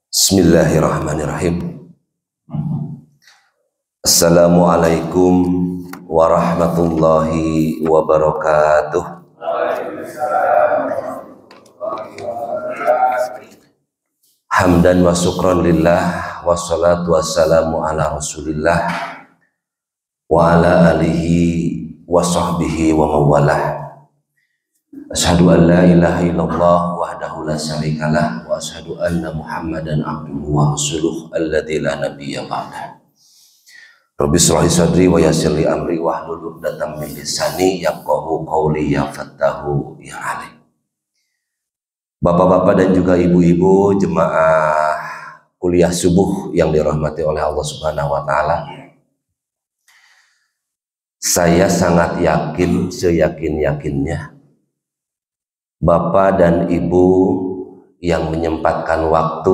Bismillahirrahmanirrahim. Assalamualaikum warahmatullahi wabarakatuh. Hamdan wa syukran lillah, wassalatu wassalamu ala rasulillah wa ala alihi wa sahbihi wa mawalah. Asyhadu an la ilaha illallah wahdahu la syarikalah wa asyhadu anna Muhammadan abduhu wa rasuluh alladzi la nabiyya ba'dah. Rabbi shrah li sadri wa yassir li amri wahlul 'uqdatam min lisani yafqahu qawli ya fattahu ya alim. Bapak-bapak dan juga ibu-ibu jemaah kuliah subuh yang dirahmati oleh Allah Subhanahu wa taala. Saya sangat yakin, seyakin-yakinnya Bapak dan Ibu yang menyempatkan waktu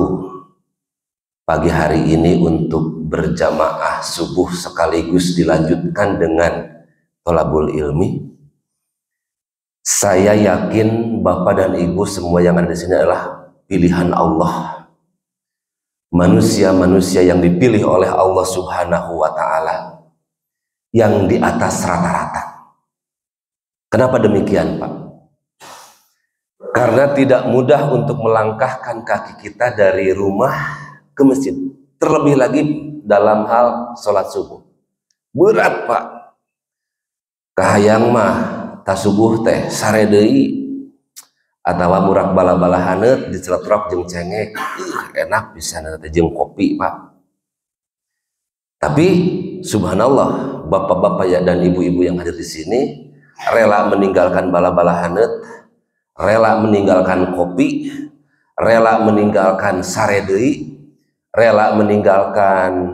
pagi hari ini untuk berjamaah subuh sekaligus dilanjutkan dengan thalabul ilmi. Saya yakin Bapak dan Ibu semua yang ada di sini adalah pilihan Allah. Manusia-manusia yang dipilih oleh Allah Subhanahu wa taala yang di atas rata-rata. Kenapa demikian, Pak? Karena tidak mudah untuk melangkahkan kaki kita dari rumah ke masjid. Terlebih lagi dalam hal sholat subuh. Berat, Pak. Kahayang mah tasubuh teh sare deui atawa murak bala-bala haneut diceletrok jeung cengek. Enak bisa teh jeung kopi, Pak. Tapi subhanallah, bapak-bapak ya dan ibu-ibu yang hadir di sini rela meninggalkan bala-bala haneut, rela meninggalkan kopi, rela meninggalkan sare deui, rela meninggalkan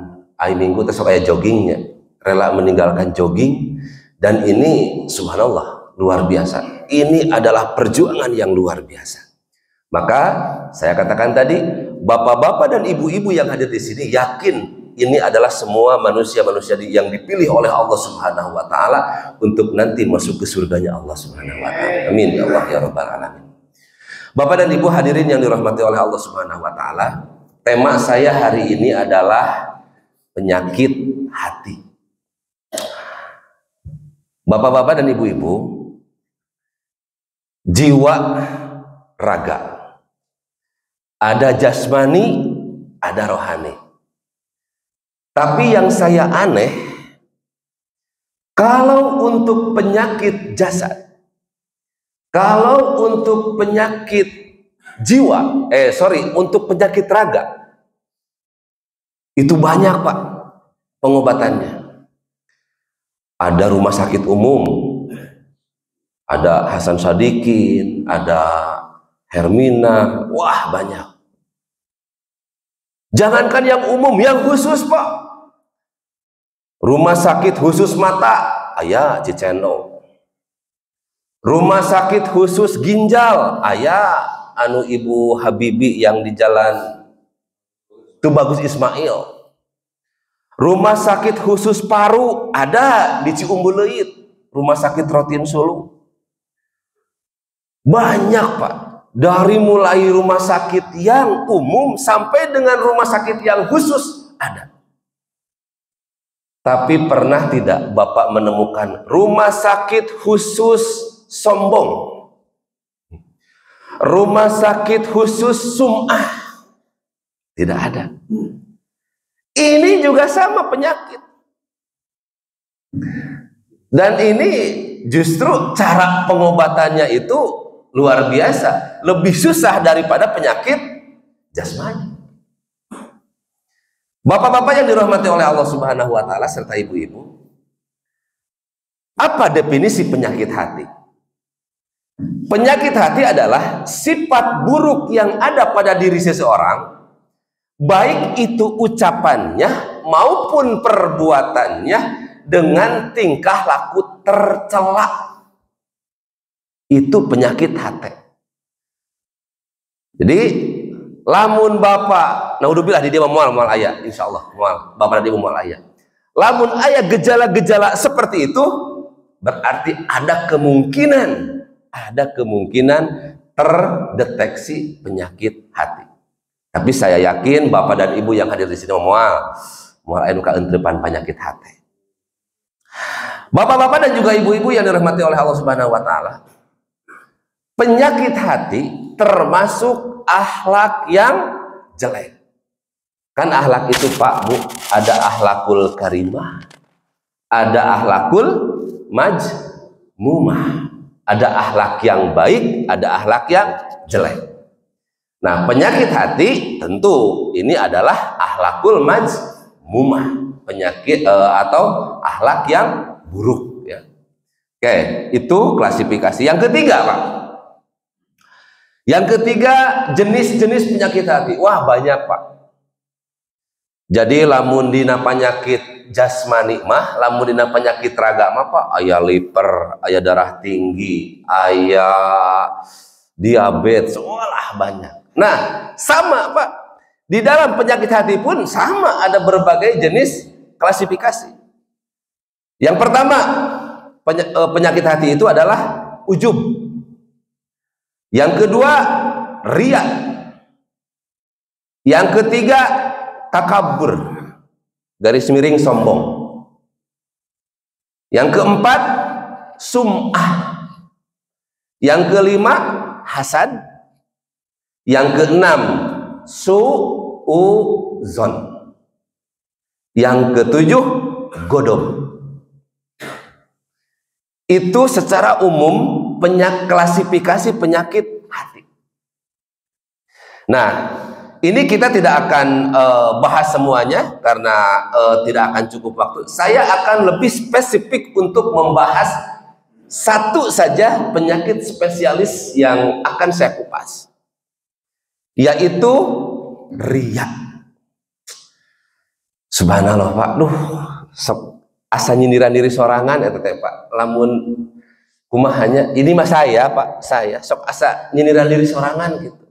minggu teh sok aya joggingnya, rela meninggalkan jogging. Dan ini subhanallah luar biasa. Ini adalah perjuangan yang luar biasa. Maka saya katakan tadi, bapak-bapak dan ibu-ibu yang hadir di sini yakin ini adalah semua manusia-manusia yang dipilih oleh Allah Subhanahu wa taala untuk nanti masuk ke surganya Allah Subhanahu wa taala. Amin ya Allah ya rabbal alamin. Bapak dan Ibu hadirin yang dirahmati oleh Allah Subhanahu wa taala, tema saya hari ini adalah penyakit hati. Bapak-bapak dan ibu-ibu, jiwa, raga, ada jasmani, ada rohani. Tapi yang saya aneh, kalau untuk penyakit jasad, kalau untuk penyakit jiwa, untuk penyakit raga, itu banyak, Pak, pengobatannya. Ada rumah sakit umum, ada Hasan Sadikin, ada Hermina, wah banyak. Jangankan yang umum, yang khusus, Pak. Rumah sakit khusus mata, aya Cicendo. Rumah sakit khusus ginjal, aya anu Ibu Habibi yang di jalan Tubagus Ismail. Rumah sakit khusus paru ada di Ciumbuleuit, Rumah Sakit Rotin Sulu. Banyak, Pak. Dari mulai rumah sakit yang umum sampai dengan rumah sakit yang khusus ada. Tapi pernah tidak Bapak menemukan rumah sakit khusus sombong? Rumah sakit khusus sum'ah? Tidak ada. Ini juga sama penyakit. Dan ini justru cara pengobatannya itu luar biasa. Lebih susah daripada penyakit jasmani. Bapak-bapak yang dirahmati oleh Allah Subhanahu wa taala serta ibu-ibu, apa definisi penyakit hati? Penyakit hati adalah sifat buruk yang ada pada diri seseorang, baik itu ucapannya maupun perbuatannya, dengan tingkah laku tercela. Itu penyakit hati. Jadi lamun bapak, naudzubillah di dia moal aya, insyaallah moal bapak dan ibu moal aya. Lamun aya gejala-gejala seperti itu, berarti ada kemungkinan terdeteksi penyakit hati. Tapi saya yakin Bapak dan Ibu yang hadir di sini moal ka entrepan penyakit hati. Bapak-bapak dan juga ibu-ibu yang dirahmati oleh Allah Subhanahu wa taala. Penyakit hati termasuk akhlak yang jelek. Kan akhlak itu Pak, Bu, ada akhlakul karimah, ada akhlakul majmumah, ada akhlak yang baik, ada akhlak yang jelek. Nah, penyakit hati tentu ini adalah akhlakul majmumah, penyakit atau akhlak yang buruk ya. Oke, itu klasifikasi yang ketiga, Pak. Yang ketiga, jenis-jenis penyakit hati. Wah, banyak, Pak. Jadi lamun dina penyakit jasmani mah, lamun dina penyakit raga mah Pak, aya liver, aya darah tinggi, aya diabetes, olah banyak. Nah, sama Pak. Di dalam penyakit hati pun sama, ada berbagai jenis klasifikasi. Yang pertama, penyakit hati itu adalah ujub. Yang kedua, riya. Yang ketiga, takabur, garis miring sombong. Yang keempat, sum'ah. Yang kelima, hasad. Yang keenam, su'uzon. Yang ketujuh, godob. Itu secara umum klasifikasi penyakit hati. Nah, ini kita tidak akan bahas semuanya karena tidak akan cukup waktu. Saya akan lebih spesifik untuk membahas satu saja penyakit spesialis yang akan saya kupas, yaitu riya. Subhanallah Pak, asa nyindiran diri sorangan eta teh Pak. Lamun kumahanya ini mah saya Pak, saya sok asa nyindiran diri sorangan gitu.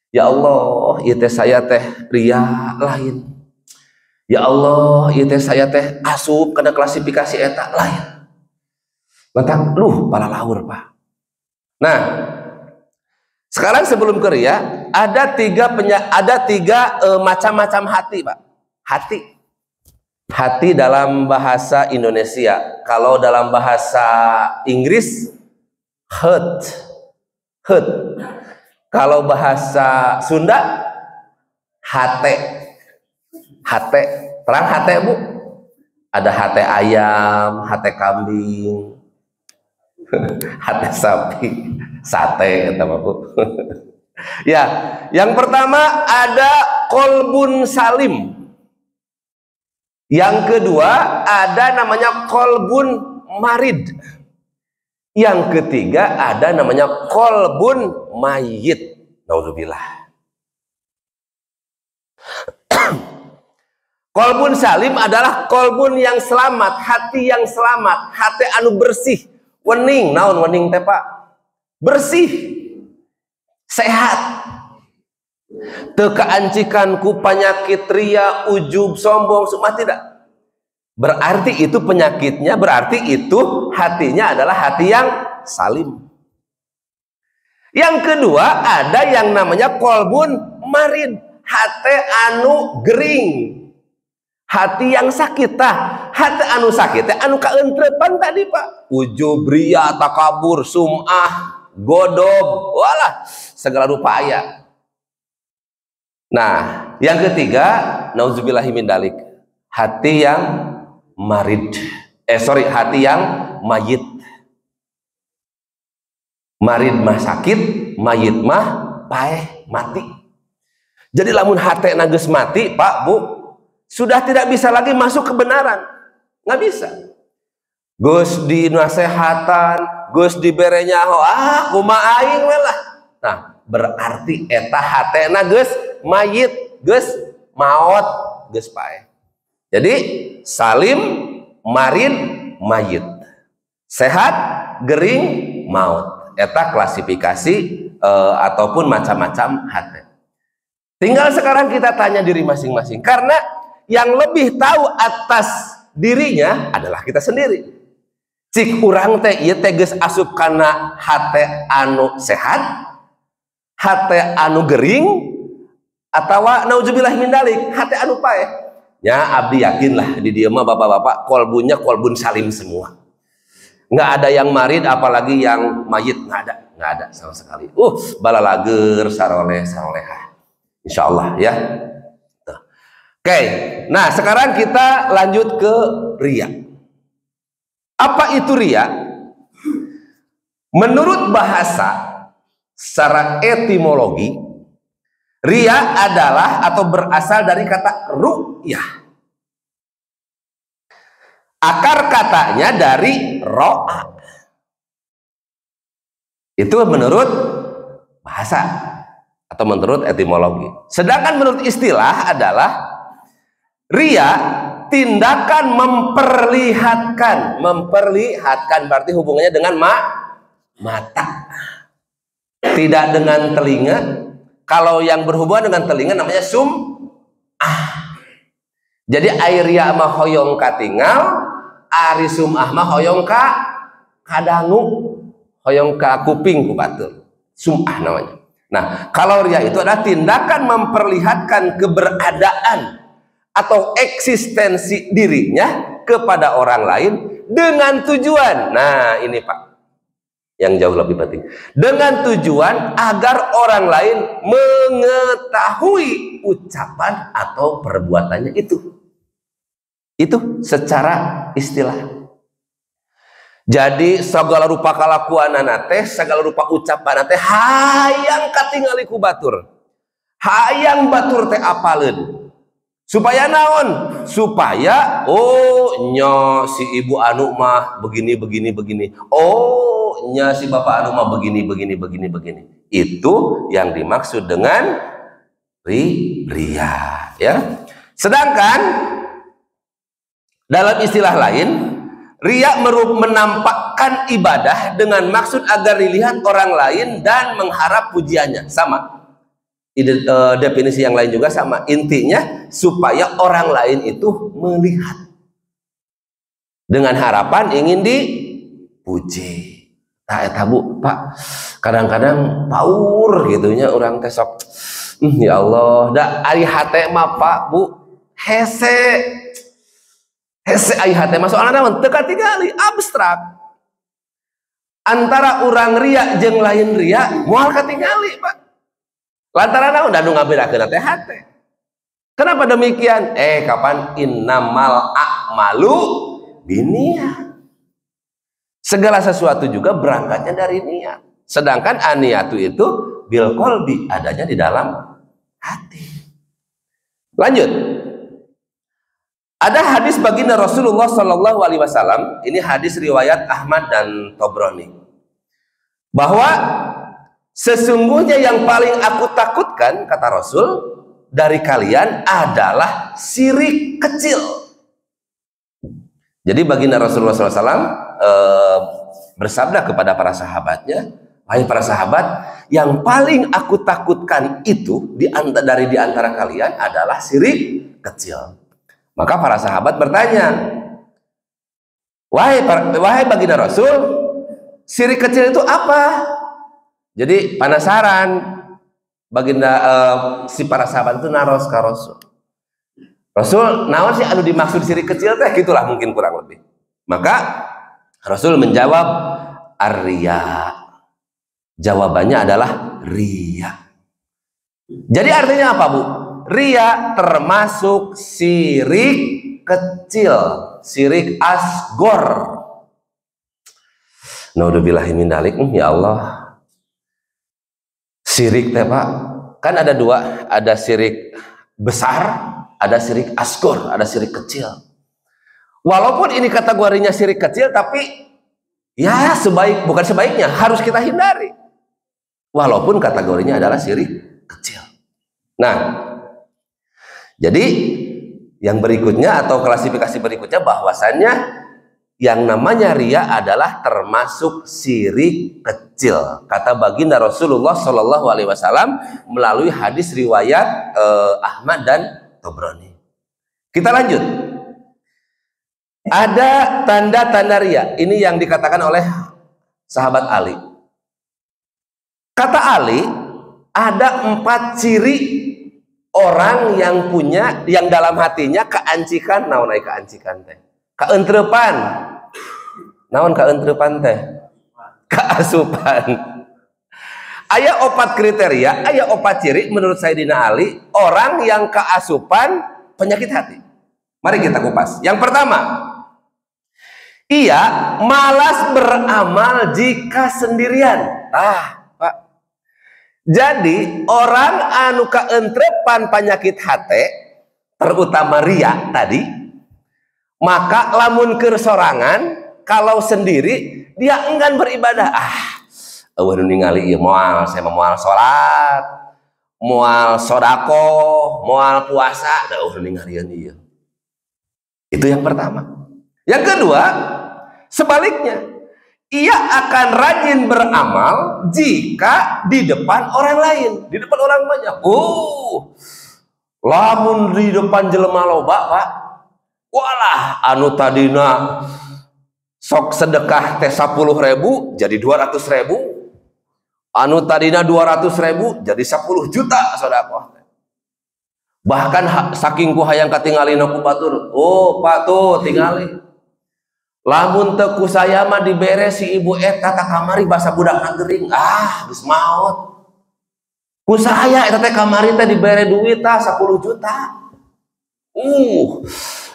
Ya Allah, ieu teh saya teh riya lain. Ya Allah, ieu teh saya teh asup kana klasifikasi eta lain. Mantap, pala laur Pak. Nah, sekarang sebelum ke riya, ada tiga macam-macam hati Pak. Hati dalam bahasa Indonesia. Kalau dalam bahasa Inggris, heart. Kalau bahasa Sunda, hate. Terang hate Bu? Ada hate ayam, hate kambing, hate sapi, sate kata Bu. Ya, yang pertama ada kolbun salim. Yang kedua ada namanya kolbun marid. Yang ketiga ada namanya kolbun mayit. Naudzubillah. Kolbun salim adalah kolbun yang selamat, hati yang selamat, hati anu bersih, wening. Naon wening teh Pak? Bersih, sehat, teu kaancikan ku penyakit riya, ujub, sombong, semua tidak. Berarti itu penyakitnya, berarti itu hatinya adalah hati yang salim. Yang kedua ada yang namanya kolbun marid, hati anu gering, hati yang sakit. Hati anu sakit anu kaentrepan tadi Pak, ujub, riya, takabur, sum'ah, godob, walah segala rupa aya. Nah, yang ketiga, nauzubillahi min dalik, hati yang marid. Hati yang mayit. Marid mah sakit, mayit mah paeh mati. Jadi lamun hati nages mati, Pak, Bu, sudah tidak bisa lagi masuk kebenaran. Nggak bisa. Gus di nasehatan, Gus dibere nyaho, kumaha aing we lah. Nah, berarti eta hatena geus mayit, geus maot, geus paeh. Jadi salim, marid, mayit. Sehat, gering, maut. Eta klasifikasi ataupun macam-macam hati. Tinggal sekarang kita tanya diri masing-masing, karena yang lebih tahu atas dirinya adalah kita sendiri. Cik urang teh ieu teh geus asup kana hate anu sehat hate anu gering atau nauzubillah min dalik hate anu paeh. Ya abdi yakinlah di dieu mah bapak-bapak kolbunya kolbun salim semua. Nggak ada yang marid apalagi yang mayit, nggak ada sama sekali. Balalager saroleh sarolehah. Insyaallah ya. Oke, nah sekarang kita lanjut ke riya. Apa itu riya? Menurut bahasa, secara etimologi, riya adalah atau berasal dari kata ru'yah. Akar katanya dari ro'a. Itu menurut bahasa atau menurut etimologi. Sedangkan menurut istilah adalah riya tindakan memperlihatkan berarti hubungannya dengan mata, tidak dengan telinga. Kalau yang berhubungan dengan telinga namanya jadi air riya mah hoyong katinggal, ari sum'ah mah hoyong kadangu, hoyong ka kuping ku batur, sum'ah namanya. Nah, kalau riya itu adalah tindakan memperlihatkan keberadaan atau eksistensi dirinya kepada orang lain dengan tujuan. Nah, ini Pak, yang jauh lebih penting. Dengan tujuan agar orang lain mengetahui ucapan atau perbuatannya itu. Itu secara istilah. Jadi segala rupa kalakuanana teh, segala rupa ucapan teh hayang katingali ku batur. Hayang batur teh apaleun. Supaya naon? Supaya nya si ibu anu mah begini. Nya si bapak anu mah begini. Itu yang dimaksud dengan riya, ya. Sedangkan dalam istilah lain, riya menampakkan ibadah dengan maksud agar dilihat orang lain dan mengharap pujiannya. Sama. Definisi yang lain juga sama. Intinya supaya orang lain itu melihat dengan harapan ingin dipuji. Nah, eta Bu, Pak, kadang-kadang paur gitunya orang tesok. Ya Allah, da ari hate mah Pak, Bu, hese ari hate mah soalna naon teu katingali abstrak. Antara urang riya jeung lain riya moal katingali, Pak. Lantaran naon da nu ngabedakeun teh hate. Kenapa demikian? Kapan innamal a'malu binniyat. Segala sesuatu juga berangkatnya dari niat. Sedangkan aniyatu itu bil qalbi, adanya di dalam hati. Lanjut. Ada hadis baginda Rasulullah Shallallahu Alaihi Wasallam. Ini hadis riwayat Ahmad dan Tobroni. Bahwa sesungguhnya yang paling aku takutkan, kata Rasul, dari kalian adalah syirik kecil. Jadi baginda Rasulullah SAW bersabda kepada para sahabatnya, wahai para sahabat, yang paling aku takutkan itu dari di antara kalian adalah syirik kecil. Maka para sahabat bertanya, wahai baginda Rasul, syirik kecil itu apa? Jadi penasaran baginda si para sahabat itu naros ka Rasul. Rasul, naon sih anu dimaksud syirik kecil teh? Gitulah mungkin kurang lebih. Maka Rasul menjawab ar-riya. Jawabannya adalah riya. Jadi artinya apa, Bu? Riya termasuk syirik kecil, syirik asgor. Naudzubillahi min dzalik. Ya Allah. Syirik teh Pak, kan ada dua, ada syirik besar, ada syirik asgor, ada syirik kecil. Walaupun ini kategorinya syirik kecil, tapi ya bukan sebaiknya, harus kita hindari. Walaupun kategorinya adalah syirik kecil. Nah, jadi yang berikutnya atau klasifikasi berikutnya bahwasannya yang namanya riya adalah termasuk syirik kecil. Kata baginda Rasulullah Shallallahu Alaihi Wasallam melalui hadis riwayat Ahmad dan Tobroni. Kita lanjut. Ada tanda-tanda riya. Ini yang dikatakan oleh sahabat Ali. Kata Ali, ada 4 ciri orang yang dalam hatinya keancikan. Naon ai keancikan teh? Kaentrepan. Naon kaentrepan teh? Keasupan. Aya 4 kriteria, aya 4 ciri menurut Sayyidina Ali orang yang keasupan penyakit hati. Mari kita kupas. Yang pertama, ia malas beramal jika sendirian. Pak. Jadi orang anu kaentrepan penyakit hati, terutama ria tadi, maka lamun keur sorangan, kalau sendiri dia enggan beribadah. Eueuh ningali ieu moal, saya moal salat, moal sodako, moal puasa, eueuh ningalieun ieu. Itu yang pertama. Yang kedua, sebaliknya, ia akan rajin beramal jika di depan orang lain, di depan orang banyak. Lamun di depan jelema loba, Pak. Walah, anu tadina sok sedekah teh 10.000 jadi 200.000. Anu tadina 200.000 jadi 10 juta sedekah. Bahkan saking ku hayang katingalin aku batur. Pak tuh tingali. Lamun teu ku saya mah dibere si ibu eta ka kamari basa budak gering. Geus maot. Ku saya eta teh kamari teh dibere duit 10 juta.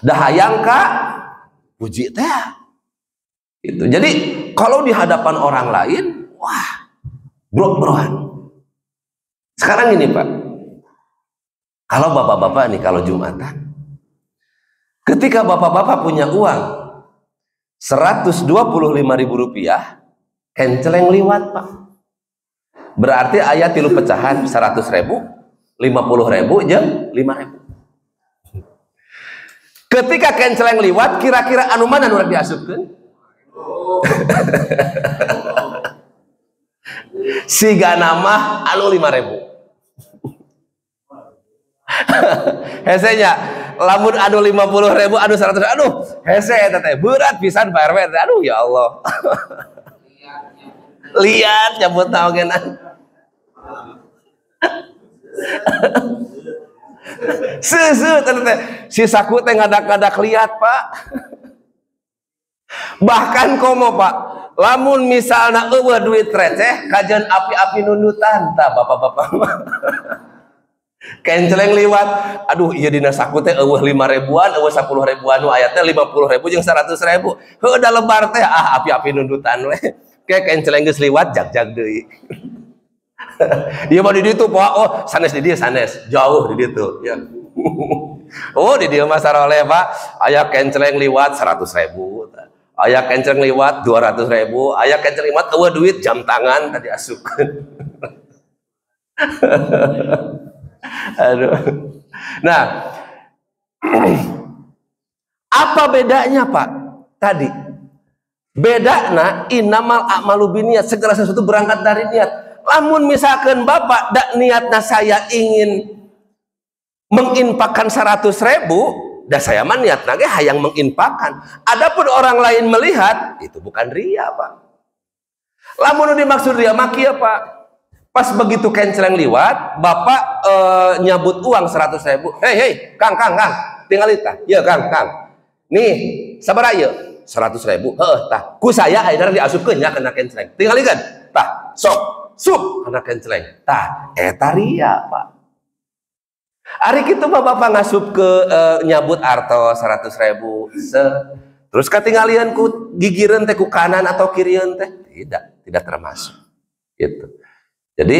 Dah hayang ka puji teh. Itu. Jadi kalau di hadapan orang lain, wah, bro-broan. Sekarang ini Pak. Kalau bapak-bapak nih kalau Jumatan, ketika bapak-bapak punya uang Rp125.000, kenceleng liwat Pak. Berarti ayat 3 pecahan 100.000, 50.000 jeung 5.000. Ketika kenceleng liwat, kira-kira anu mana nu diasupkeun? Siga nama anu 5.000. Hesenya lamun anu 50.000 anu 100, aduh hese eta teh berat pisan Pak RW. Aduh ya Allah. Lihat nyebut naogenan. Seuseut teh si saku teh ngadak-ngadak lihat Pak. Bahkan komo Pak, lamun misalna eueuh duit receh kajian api-api nunutan tah bapak-bapak. Kenceleng liwat, aduh iya dina saku teh eueuh 5.000-an, eueuh 10.000-an nu aya teh 50.000 jeung 100.000. Heuh da lebar teh api-api nunutan we. Ke kenceleng geus liwat jag-jag deui. Ieu mah di ditu Pak, sanes di dieu sanes, jauh di ditu ya. Di dieu mah saroleh Pak, aya kenceleng liwat 100.000. Aya kenceleng liwat 200.000, aya kenceleng liwat eueuh duit jam tangan tadi asupkeun. Aduh. Nah, apa bedanya Pak? Tadi bedana innamal a'malu binniyat, segala sesuatu berangkat dari niat. Lamun misalkan Bapak niatna saya ingin menginfakkan 100.000, dah saya mah niatna ge hayang menginfakkan. Adapun orang lain melihat, itu bukan riya Pak. Lamun dimaksud riya mah kieu Pak. Pas begitu kenceleng liwat, Bapak nyabut uang 100.000. Hei, Kang, tinggal itah. Ya Kang. Nih, sabaraha ieu? 100.000. Heeh, tah. Ku saya ayeuna diasupkeun nya kana kenceleng. Tingalikeun. Tah, sok, sup kana kenceleng. Tah, eta riya, Pak. Ari kitu mah Bapak ngasup ke nyabut artos 100.000. Terus katinggalian ku gigireun teh ku kanan atau kirieun teh? Tidak termasuk. Gitu. Jadi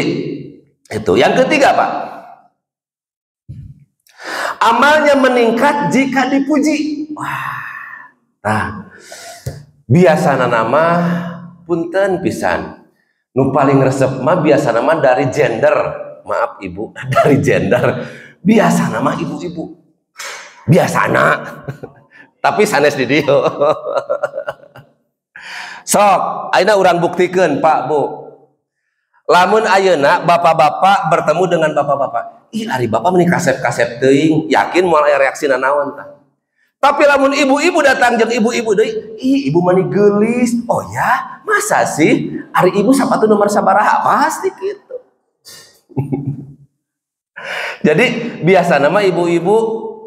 itu yang ketiga Pak, amalnya meningkat jika dipuji. Nah, biasana nama punten pisan. Nu paling resep mah biasana mah dari gender, maaf Ibu, dari gender. Biasana mah ibu-ibu. Biasana. Tapi sanes di dieu. Sok, ayeuna urang buktikeun Pak Bu. Lamun ayeuna bapak-bapak bertemu dengan bapak-bapak, ih ari bapak meuni kasep-kasep teuing, yakin moal aya reaksina naon tah. Tapi lamun ibu-ibu datang jeung ibu-ibu deui, ih ibu mani geulis. Oh ya, masa sih? Ari ibu sapatu nomor sabaraha? Pasti gitu. Jadi biasa nama ibu-ibu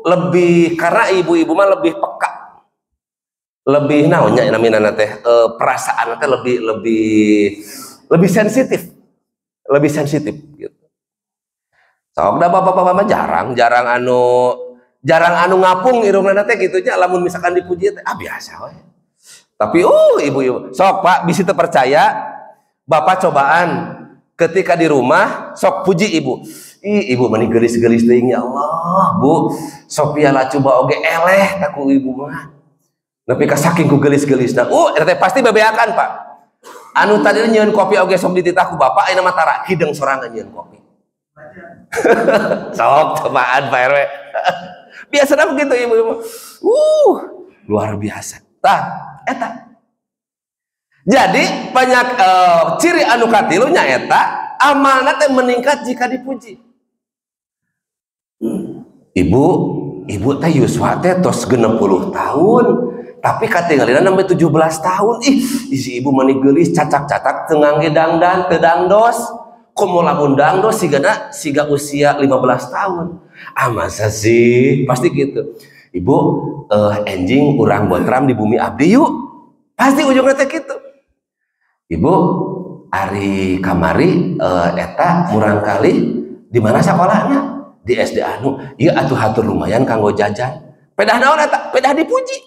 lebih, karena ibu-ibu mah lebih peka, lebih naonnya namanya teh perasaan teh lebih sensitif, gitu. Sok da bapak-bapak mah jarang anu ngapung irungna teh gitu nya, lamun misalkan dipuji teh biasa we. Tapi ibu-ibu sok Pak bisi teu percaya, bapak cobaan ketika di rumah sok puji ibu. Ibu mani gelis-gelis teuing, ya Allah Bu, sok piala coba oge eleh taku ibu mah. Nepi ka saking ku gelis-gelisna. Eta pasti bebeakan Pak. Anu tadi nyieun kopi oge sok dititah ku bapak, ayeuna mah tara hideng sorangan nyieun kopi. Sok cobaan Pak RW. Biasanya begitu ibu-ibu. Luar biasa. Tah, eta. Jadi banyak ciri anu katilu nyaeta amalna teh meningkat jika dipuji. Ibu teh yuswa teh tos 60 tahun, tapi katinggalina sampai 17 tahun. Isi ibu mani geulis cacak-cacak teu ngangge dangdan teu dangdos. Komo lamun dangdos siga usia 15 tahun. Masa sih? Pasti gitu. Ibu enjing urang botram di bumi abdi yuk. Pasti ujungnya teh gitu. Ibu ari kamari eta murang kali di mana sekolahnya? Di SD anu. Iya atuh hatur lumayan kanggo jajan. Pedah naon eta? Pedah dipuji.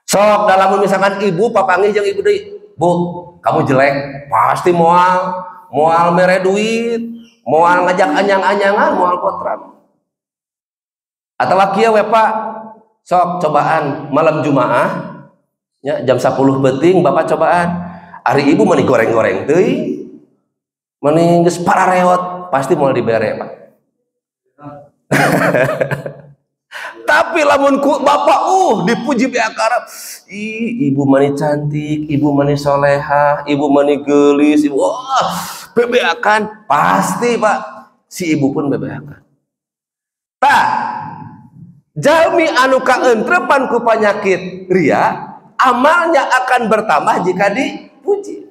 Sok dalam misalkan ibu papanggih jeung ibu deui, Bu, kamu jelek, pasti moal mere duit, moal ngajak anyang-anyangan, moal potram. Atawa kieu we Pak, sok cobaan malam Jumaah nya jam 10 beuting bapak cobaan. Ari ibu mani goreng-goreng teuing. Mani geus parareot, pasti moal dibere Pak. Tapi lamun ku bapak dipuji beakara, ibu mani cantik, ibu mani soleha, ibu mani gelis, ibu bebeakan, pasti Pak si ibu pun bebeakan. Tah jalmi anu kaentrepan ku panyakit ria, amalnya akan bertambah jika dipuji.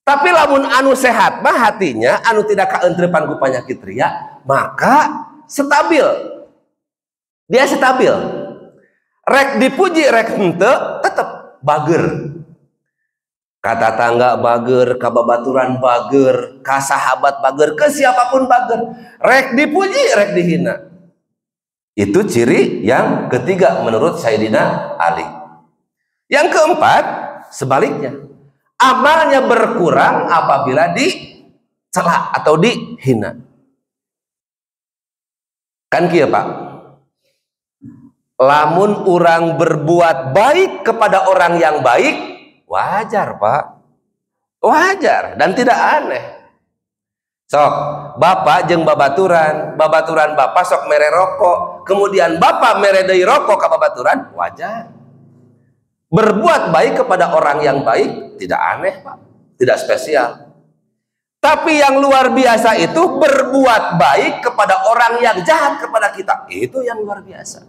Tapi lamun anu sehat mah hatinya, anu tidak kaentrepan ku panyakit ria, maka stabil. Dia stabil. Rek dipuji rek henteu tetep bager. Kata tangga bager, kababaturan bager, ka sahabat bager, ke siapapun bager. Rek dipuji rek dihina. Itu ciri yang ketiga menurut Sayyidina Ali. Yang keempat, sebaliknya. Amalnya berkurang apabila dicela atau dihina. Kan kieu Pak. Lamun orang berbuat baik kepada orang yang baik, wajar Pak. Wajar dan tidak aneh. Sok, bapak jeung babaturan bapak sok mere rokok, kemudian bapak mere deui rokok ka babaturan, wajar. Berbuat baik kepada orang yang baik tidak aneh Pak, tidak spesial. Tapi yang luar biasa itu berbuat baik kepada orang yang jahat kepada kita, itu yang luar biasa.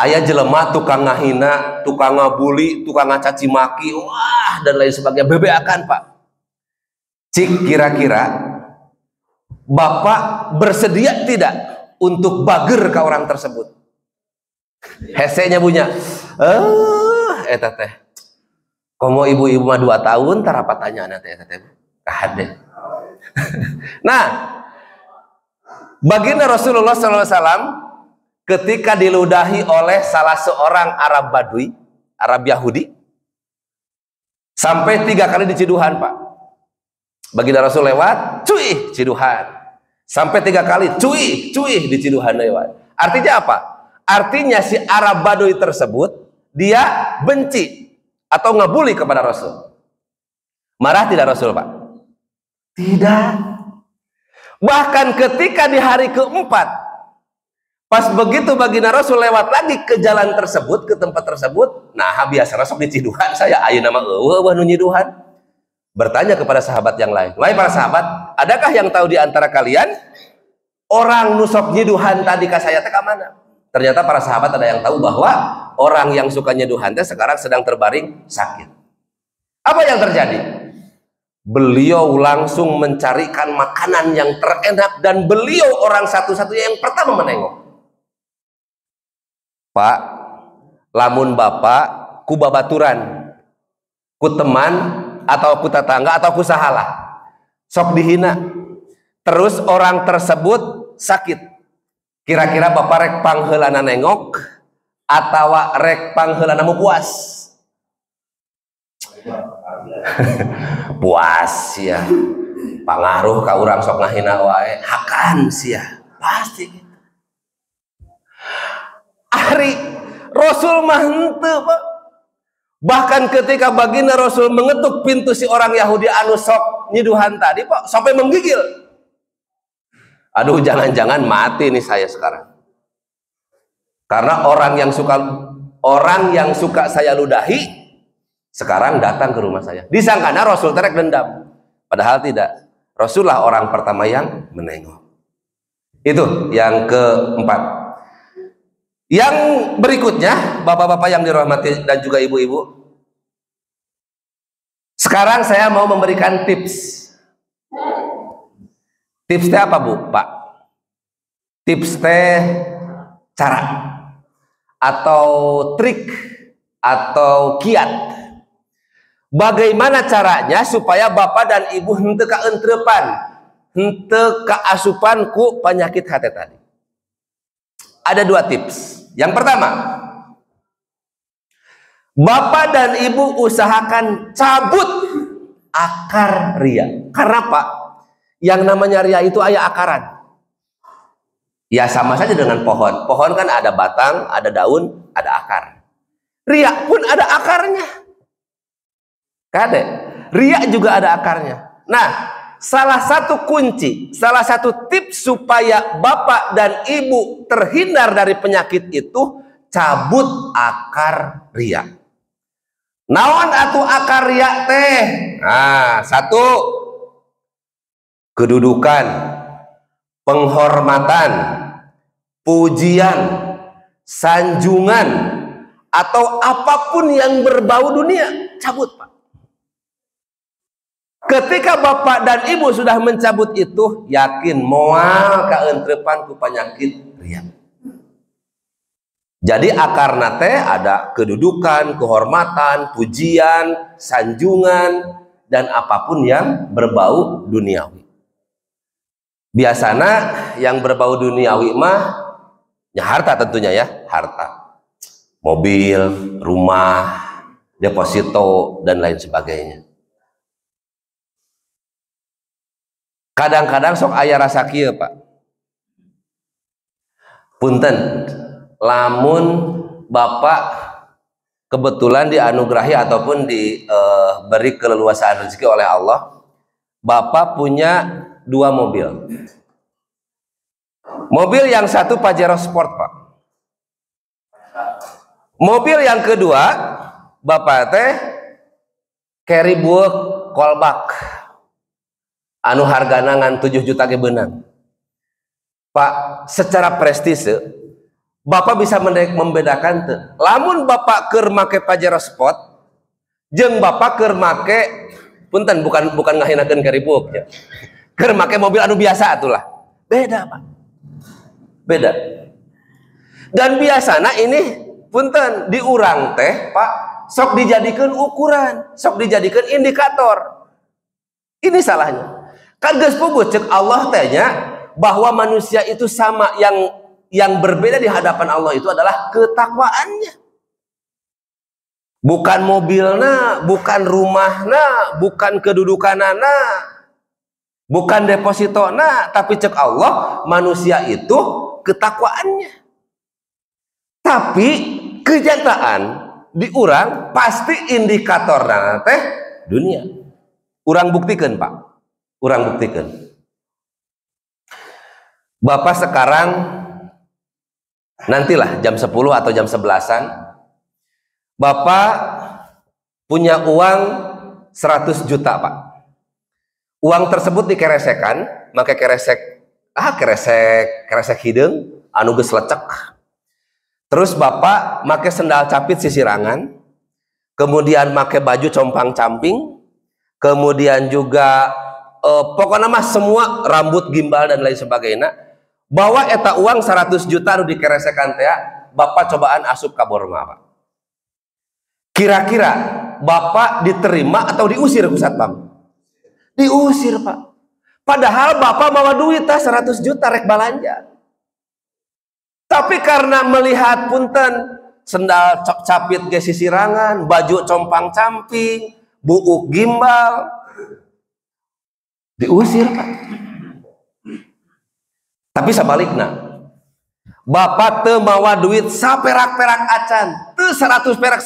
Aya jelema tukang ngahina, tukang ngabuli, tukang ngacaci maki, dan lain sebagainya, bebeakan Pak. Cik kira-kira bapak bersedia tidak untuk bager ke orang tersebut? Hesenya punya, eta teh. Komo ibu-ibu mah 2 tahun tarapat tanya anak teh, kahade. Nah, baginda Rasulullah SAW ketika diludahi oleh salah seorang Arab Badui, Arab Yahudi, sampai 3 kali diciduhan Pak. Baginda Rasul lewat, cuy, ciduhan. Sampai 3 kali, cuy, diciduhan lewat. Artinya apa? Artinya si Arab Badui tersebut, dia benci atau ngebully kepada Rasul. Marah tidak Rasul Pak? Tidak. Bahkan ketika di hari keempat, pas begitu baginda Rasul lewat lagi ke jalan tersebut, ke tempat tersebut, nah biasa Rasul diciduhan, saya ayeuna nama eueuh nu nyiduhan. Bertanya kepada sahabat yang lain, wahai para sahabat, adakah yang tahu di antara kalian orang nusok nyiduhan tadi ka saya teh ka mana? Ternyata para sahabat ada yang tahu bahwa orang yang suka nyiduhan teh sekarang sedang terbaring sakit. Apa yang terjadi? beliau langsung mencarikan makanan yang terenak dan beliau orang satu-satunya yang pertama menengok. Pak, lamun bapak ku babaturan, ku teman atau ku tetangga atau ku sahalah, sok dihina, terus orang tersebut sakit, kira-kira bapak rek pangheulana nengok atau rek pangheulana mu puas? Puas ya, pengaruh ka urang sok ngahina wae hakan sia pasti gitu. Ari Rasul mah henteu, Pak. Bahkan ketika baginda Rasul mengetuk pintu si orang Yahudi anu sok nyiduhan tadi, Pak, sampai menggigil. Aduh, jangan-jangan mati nih saya sekarang. Karena orang yang suka saya ludahi sekarang datang ke rumah saya. Disangkana Rasul terek dendam. Padahal tidak. Rasulullah orang pertama yang menengok. Itu yang keempat. Yang berikutnya, bapak-bapak yang dirahmati dan juga ibu-ibu. Sekarang saya mau memberikan tips. Tipsnya apa, Bu? Pak? Tips teh cara atau trik atau kiat. Bagaimana caranya supaya bapak dan ibu henteu kaentrepan, henteu kaasupan ku penyakit hati tadi. Ada dua tips. Yang pertama, bapak dan ibu usahakan cabut akar ria. Karena Pak, yang namanya ria itu aya akaran. Ya sama saja dengan pohon. Pohon kan ada batang, ada daun, ada akar. Ria pun ada akarnya. Kade, ria juga ada akarnya. Nah, salah satu kunci, salah satu tips supaya bapak dan ibu terhindar dari penyakit itu, cabut akar ria. Naon atuh akar ria teh? Nah, satu, kedudukan, penghormatan, pujian, sanjungan, atau apapun yang berbau dunia, cabut, Pak. Ketika bapak dan ibu sudah mencabut itu, yakin moal kaentrepan ku penyakit ria. Jadi akar nate ada kedudukan, kehormatan, pujian, sanjungan, dan apapun yang berbau duniawi. Biasanya yang berbau duniawi mah ya harta tentunya ya, harta. Mobil, rumah, deposito, dan lain sebagainya. Kadang-kadang sok aya rasa kieu, Pak. Punten, lamun bapak kebetulan dianugerahi ataupun diberi keleluasaan rezeki oleh Allah, bapak punya 2 mobil. Mobil yang satu Pajero Sport, Pak. Mobil yang kedua, bapak teh carry book kolbak. Anu hargana ngan 7 juta ge beunang. Pak, secara prestise bapak bisa membedakan teu. Lamun bapak keur make Pajero Sport jeung bapak keur make punten bukan ngahinakeun karibuk ya. Keur make mobil anu biasa atulah. Beda, Pak. Beda. Dan biasana ini punten di urang teh, Pak, sok dijadikeun ukuran, sok dijadikeun indikator. Ini salahnya. Kan geus puguh cek Allah tehnya bahwa manusia itu sama, yang berbeda di hadapan Allah itu adalah ketakwaannya. Bukan mobilna, bukan rumahna, bukan kedudukanana, bukan depositona, tapi cek Allah manusia itu ketakwaannya. Tapi kenyataan di urang pasti indikatorna teh dunia. Urang buktikan, Pak. Urang buktikan. Bapak sekarang nantilah jam 10 atau jam 11-an Bapak punya uang 100 juta, Pak. Uang tersebut dikeresekan, make keresek hideung anu geus lecek. Terus Bapak make sendal capit sisirangan, kemudian make baju compang-camping, kemudian juga pokoknya mah semua rambut gimbal dan lain sebagainya, bawa eta uang 100 juta nu dikeresekan teh, Bapak cobaan asup ka Borma, Pak. Kira-kira Bapak diterima atau diusir ku Satpam? Diusir, Pak. Padahal Bapak bawa duit 100 juta rek balanja. Tapi karena melihat punten sendal capit ge sisirangan, baju compang-camping, buuk gimbal, diusir, Pak. Tapi sebaliknya, Bapak teu mawa duit saperak-perak acan, teu 100 perak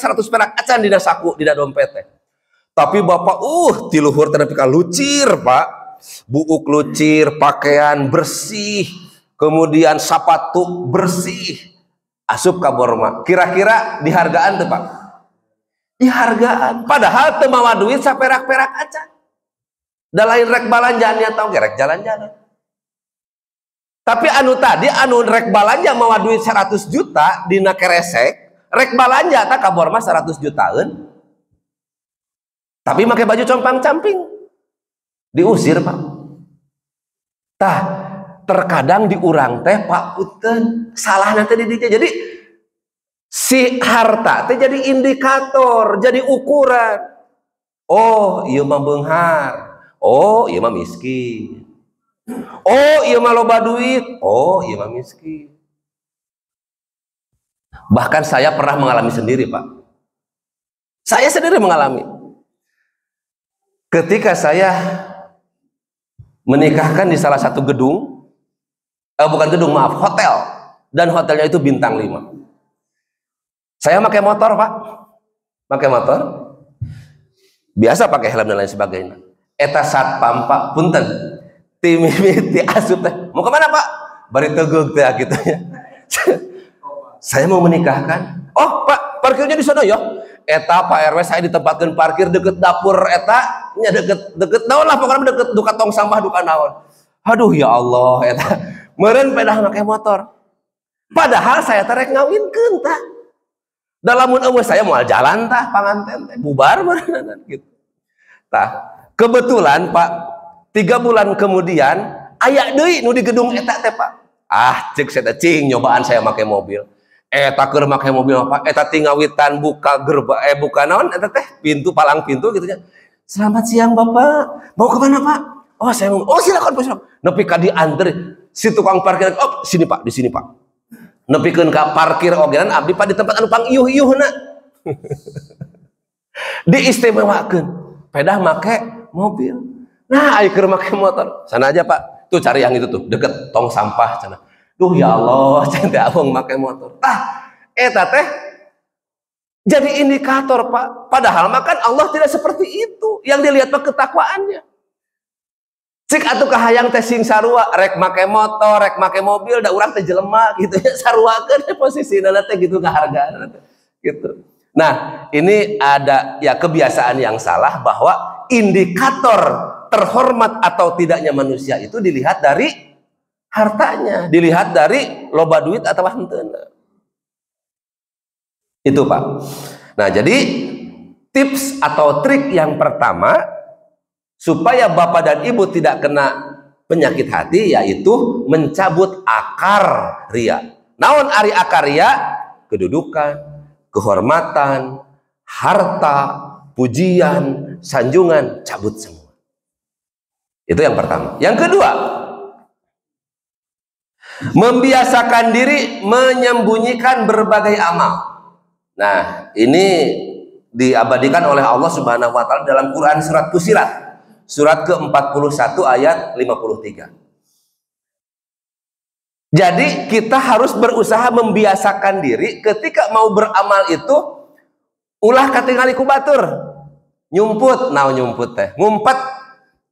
acan dina saku, dina dompet teh. Tapi Bapak ti luhur teh nepi ka lucir, Pak. Buuk lucir, pakaian bersih, kemudian sapatu bersih. Asup ka Borma. Kira-kira dihargaan tuh, Pak? Dihargaan. Padahal teu mawa duit saperak-perak acan. Da lain rek balanjaan tau ge rek jalan-jalan. Tapi anu tadi anu rek balanja mawa duit 100 juta dina keresek, rek balanja ta ka Borma 100 jutaan. Tapi pakai baju compang-camping. Diusir, Pak. Tah, terkadang di urang teh Pak punten salah nanti di dinya. Jadi si harta teh jadi indikator, jadi ukuran. Oh, ieu mah beunghar. Oh, ieu mah miskin. Oh, ieu mah loba duit. Oh, ieu mah miskin. Bahkan saya pernah mengalami sendiri, Pak. Saya sendiri mengalami. Ketika saya menikahkan di salah satu gedung, bukan gedung, maaf, hotel, dan hotelnya itu bintang 5. Saya pakai motor, Pak. Pakai motor. Biasa pakai helm dan lain sebagainya. Eta satpam, Pak, punten. Timimiti asup teh. Mau kemana, Pak? Bari tegug teh gitu ya. Saya mau menikahkan. Oh, Pak, parkirnya di sana ya. Eta Pak RW saya ditempatkan parkir deket dapur eta, nya deket naon lah pokoknya deket duka tong sampah duka naon. Aduh ya Allah eta. Meureun pedah make motor. Padahal saya teh rek ngawinkeun tah. Da lamun eueuh saya moal jalan tah panganten teh bubar beuneunan gitu. Tah, kebetulan Pak 3 bulan kemudian aya deui nu di gedung eta teh, Pak. Ah, cek saya cing nyobaan saya make mobil. Eta keur make mobil apa? Eta tingawitan buka gerbang, buka naon eta teh pintu, palang pintu gitu nya. Selamat siang Bapak. Mau ke mana, Pak? Oh, saya mau. Oh, silakan Pak, silakan. Nepi ka diantri si tukang parkir. Oh, sini Pak, di sini Pak. Nepikeun ka parkir ogenan abdi Pak di tempat anu pangiuh-iuhna. Diistimewakeun. Pedah make mobil. Nah, aya keur make motor. Sana aja, Pak. Tuh cari yang itu tuh, deket tong sampah sana. Duh ya Allah, cantik abang pakai motor. Tah, eta teh jadi indikator, Pak. Padahal makan Allah tidak seperti itu. Yang dilihat Pak ketakwaannya. Cik atuh kahayang teh sing sarua, rek make motor, rek make mobil, da urang teh jelema gitu ya, saruakeun posisina teh gitu ngahargaan gitu. Nah, ini ada ya kebiasaan yang salah bahwa indikator terhormat atau tidaknya manusia itu dilihat dari hartanya, dilihat dari loba duit atau henteu. Itu, Pak. Nah, jadi tips atau trik yang pertama supaya Bapak dan Ibu tidak kena penyakit hati yaitu mencabut akar ria. Naon ari akar ria? Kedudukan, kehormatan, harta, pujian, sanjungan, cabut semua. Itu yang pertama. Yang kedua, membiasakan diri menyembunyikan berbagai amal. Nah, ini diabadikan oleh Allah Subhanahu wa taala dalam Quran surat Fussilat, surat ke-41 ayat 53. Jadi kita harus berusaha membiasakan diri ketika mau beramal itu ulah katingali ku batur. Nyumput, naon nyumput teh? Ngumpet,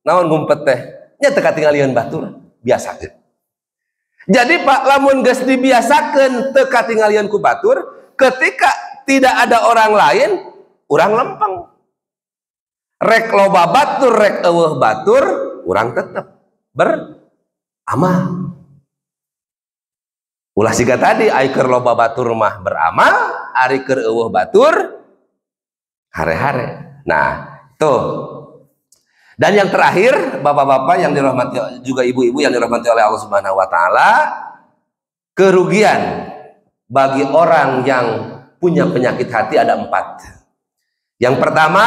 naon ngumpet teh? Nya teu katingalieun batur, biasakeun. Jadi Pak, lamun geus dibiasakeun teu katingalieun ku batur, ketika tidak ada orang lain, urang lempeng. Rek loba batur, rek eueuh batur, urang tetep beramal. Ulah siga tadi, ai keur loba batur mah beramal, ari keur eueuh batur hare-hare. Nah, tuh Dan yang terakhir, bapak-bapak yang dirahmati juga ibu-ibu yang dirahmati oleh Allah Subhanahu wa taala, kerugian bagi orang yang punya penyakit hati ada 4. Yang pertama,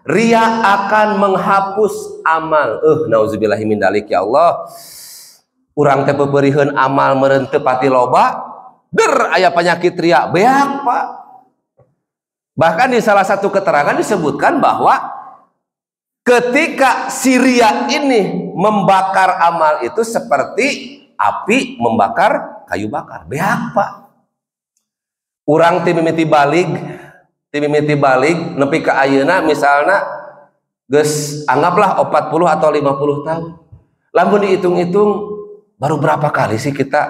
ria akan menghapus amal. Nauzubillahi min dzalik ya Allah. Urang teh peperieun amal meureun teu pati loba, aya penyakit ria beak, Pak. Bahkan di salah satu keterangan disebutkan bahwa ketika si ria ini membakar amal itu seperti api membakar kayu bakar. Beak, Pak. Urang ti mimiti balik nepi ka ayeuna misalna geus anggaplah 40 atau 50 tahun. Lamun dihitung-hitung baru berapa kali sih kita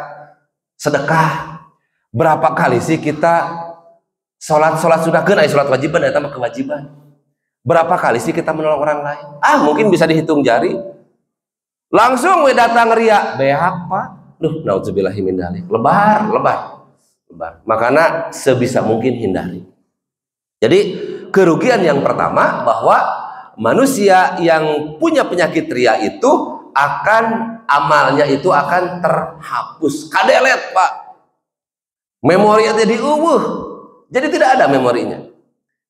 sedekah? Berapa kali sih kita salat sudahkeun aya salat wajiban eta mah kewajiban. Berapa kali sih kita menolong orang lain? Mungkin bisa dihitung jari. Langsung we datang ria, beak, Pak. Nauzubillahi min dzalik. Lebar. Makanya sebisa mungkin hindari. Jadi kerugian yang pertama bahwa manusia yang punya penyakit ria itu amalnya itu akan terhapus, kadelet, Pak. Memorinya jadi jadi tidak ada memorinya.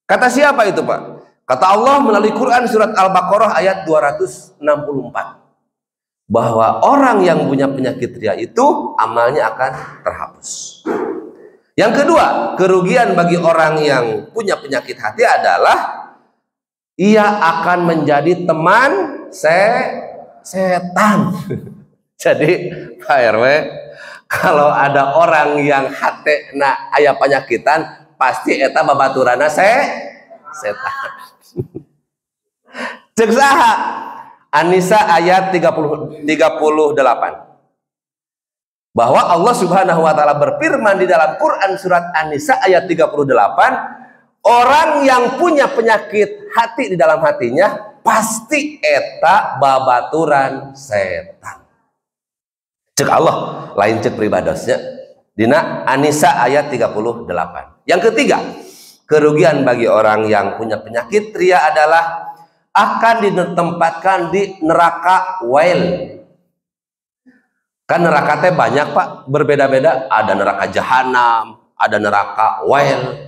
Kata siapa itu, Pak? Kata Allah melalui Quran surat Al-Baqarah ayat 264 bahwa orang yang punya penyakit ria itu amalnya akan terhapus. Yang kedua, kerugian bagi orang yang punya penyakit hati adalah ia akan menjadi teman setan. Jadi Pak RW, kalau ada orang yang hati aya penyakitan, pasti eta babaturana setan. Cek saha? An-Nisa ayat 38. Bahwa Allah Subhanahu wa taala berfirman di dalam Quran surat An-Nisa ayat 38, orang yang punya penyakit hati di dalam hatinya pasti eta babaturan setan. Cek Allah, lain cek pribadosnya. Dina An-Nisa ayat 38. Yang ketiga, kerugian bagi orang yang punya penyakit ria adalah akan ditempatkan di neraka wail. Kan neraka teh banyak, Pak, berbeda-beda. Ada neraka jahanam, ada neraka wail,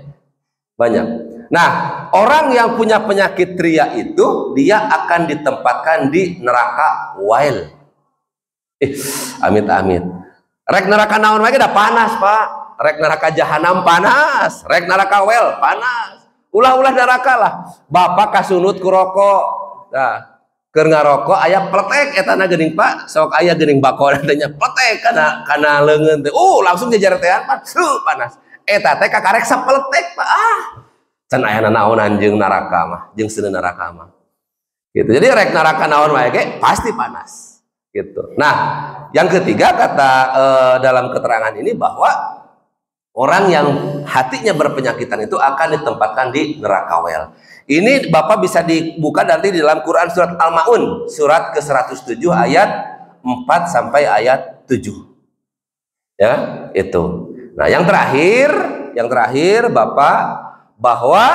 banyak. Nah, orang yang punya penyakit ria itu dia akan ditempatkan di neraka wail. Amit-amit. Rek neraka naon lagi dah panas, Pak. Rek neraka jahanam panas, rek neraka wail panas. Ulah-ulah neraka lah. Bapak kasunut ku rokok. Nah, keur ngarokok aya pletek eta na geuning, Pak. Sok aya geuning bako nantinya pletek kana leungeun teh. Langsung jejer tean, Pak. Panas. Eta teh kakarek sapeletek, Pak. Can aya naon anjeung neraka mah, jeung seuneu neraka mah. Gitu. Jadi rek neraka naon wae ge pasti panas. Gitu. Nah, yang ketiga kata dalam keterangan ini bahwa orang yang hatinya berpenyakitan itu akan ditempatkan di neraka wel. Ini Bapak bisa dibuka nanti di dalam Quran surat Al-Ma'un surat ke-107 ayat 4 sampai ayat 7. Ya, itu. Nah, yang terakhir Bapak, bahwa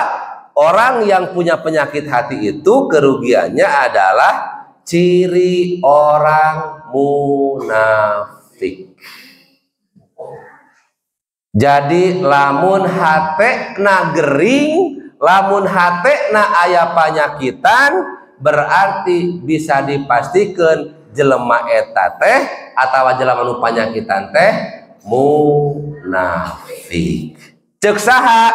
orang yang punya penyakit hati itu kerugiannya adalah ciri orang munafik. Jadi lamun hate na gering, lamun hate na aya panyakitan, berarti bisa dipastikan jelema eta teh atawa jelema nu panyakitan teh munafik. Ceuk saha?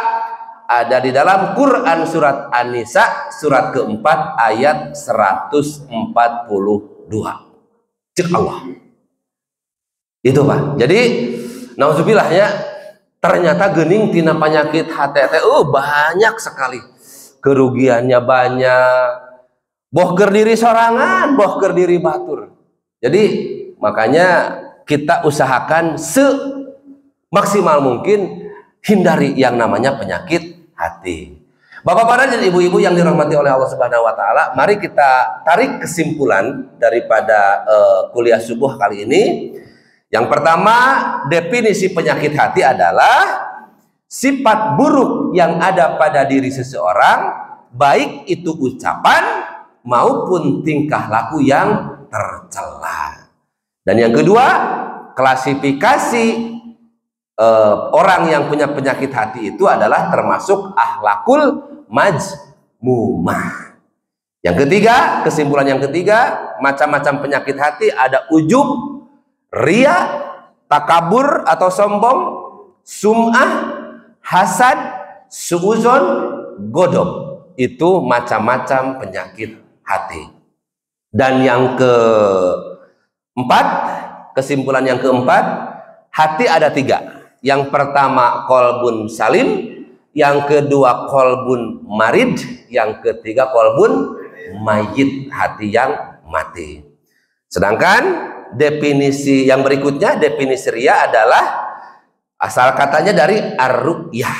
Ada di dalam Quran surat An-Nisa surat keempat ayat 142. Cek Allah. Itu, Pak. Jadi nauzubillah ya, ternyata geuning tina penyakit hati banyak sekali. Kerugiannya banyak. Boh keur diri sorangan, boh keur diri batur. Jadi makanya kita usahakan semaksimal mungkin hindari yang namanya penyakit hati. Bapak-bapak dan ibu-ibu yang dirahmati oleh Allah Subhanahu wa taala, mari kita tarik kesimpulan daripada kuliah subuh kali ini. Yang pertama, definisi penyakit hati adalah sifat buruk yang ada pada diri seseorang, baik itu ucapan maupun tingkah laku yang tercela. Dan yang kedua, klasifikasi orang yang punya penyakit hati itu adalah termasuk akhlakul majmumah. Yang ketiga, kesimpulan yang ketiga, macam-macam penyakit hati ada ujub, ria, takabur atau sombong, sum'ah, hasad, suuzon, godob. Itu macam-macam penyakit hati. Dan yang keempat, kesimpulan yang keempat, hati ada tiga. Yang pertama kolbun salim, yang kedua kolbun marid, yang ketiga kolbun mayit, hati yang mati. Sedangkan definisi yang berikutnya, definisi ria adalah asal katanya dari ar-ru'yah,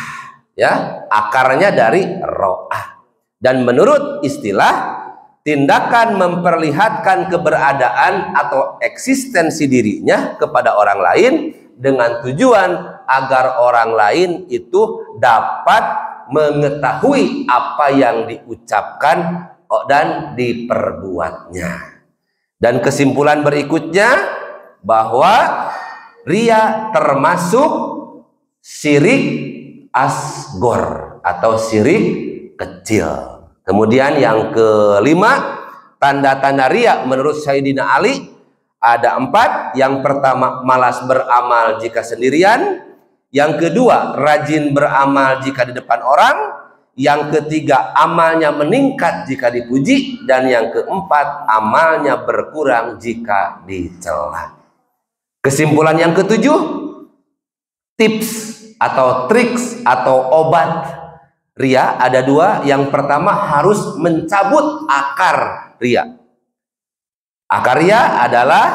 ya, akarnya dari ro'ah. Dan menurut istilah, tindakan memperlihatkan keberadaan atau eksistensi dirinya kepada orang lain dengan tujuan agar orang lain itu dapat mengetahui apa yang diucapkan dan diperbuatnya. Dan kesimpulan berikutnya bahwa ria termasuk syirik asgor atau syirik kecil. Kemudian yang kelima, tanda-tanda ria menurut Sayyidina Ali ada 4. Yang pertama, malas beramal jika sendirian. Yang kedua, rajin beramal jika di depan orang. Yang ketiga, amalnya meningkat jika dipuji. Dan yang keempat, amalnya berkurang jika dicela. Kesimpulan yang ketujuh, tips atau triks atau obat ria ada 2. Yang pertama, harus mencabut akar ria. Akar ria adalah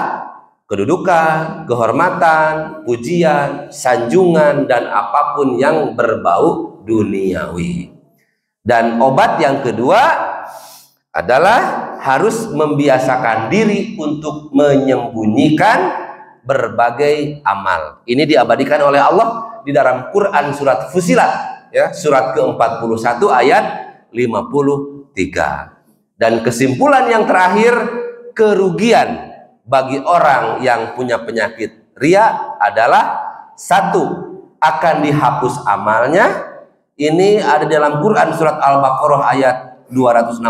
kedudukan, kehormatan, pujian, sanjungan, dan apapun yang berbau duniawi. Dan obat yang kedua adalah harus membiasakan diri untuk menyembunyikan berbagai amal. Ini diabadikan oleh Allah di dalam Quran surat Fusilat, ya, surat ke-41 ayat 53. Dan kesimpulan yang terakhir, kerugian bagi orang yang punya penyakit ria adalah 1. Akan dihapus amalnya. Ini ada dalam Quran surat Al-Baqarah ayat 264.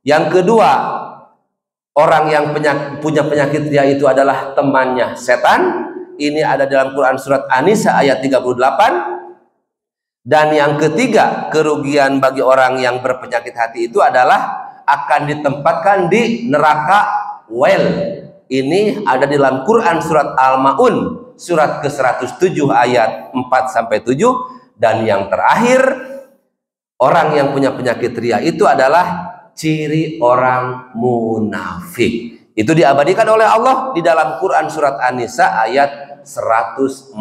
Yang kedua, orang yang punya penyakit ria itu adalah temannya setan. Ini ada dalam Quran surat An-Nisa ayat 38. Dan yang ketiga, kerugian bagi orang yang berpenyakit hati itu adalah akan ditempatkan di neraka wel. Ini ada di dalam Quran surat Al-Maun surat ke-107 ayat 4-7. Dan yang terakhir, orang yang punya penyakit ria itu adalah ciri orang munafik. Itu diabadikan oleh Allah di dalam Quran surat An-Nisa ayat 142.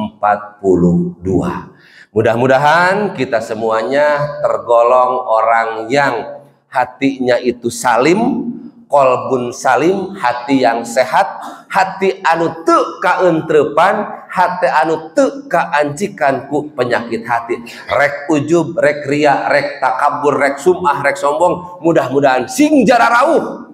Mudah-mudahan kita semuanya tergolong orang yang hatinya itu salim, kolbun salim, hati yang sehat, hati anu teu kaentrepan, hati anu teu kaancikan ku penyakit hati, rek ujub, rek ria, rek takabur, rek sum'ah, rek sombong. Mudah-mudahan sing jara rauh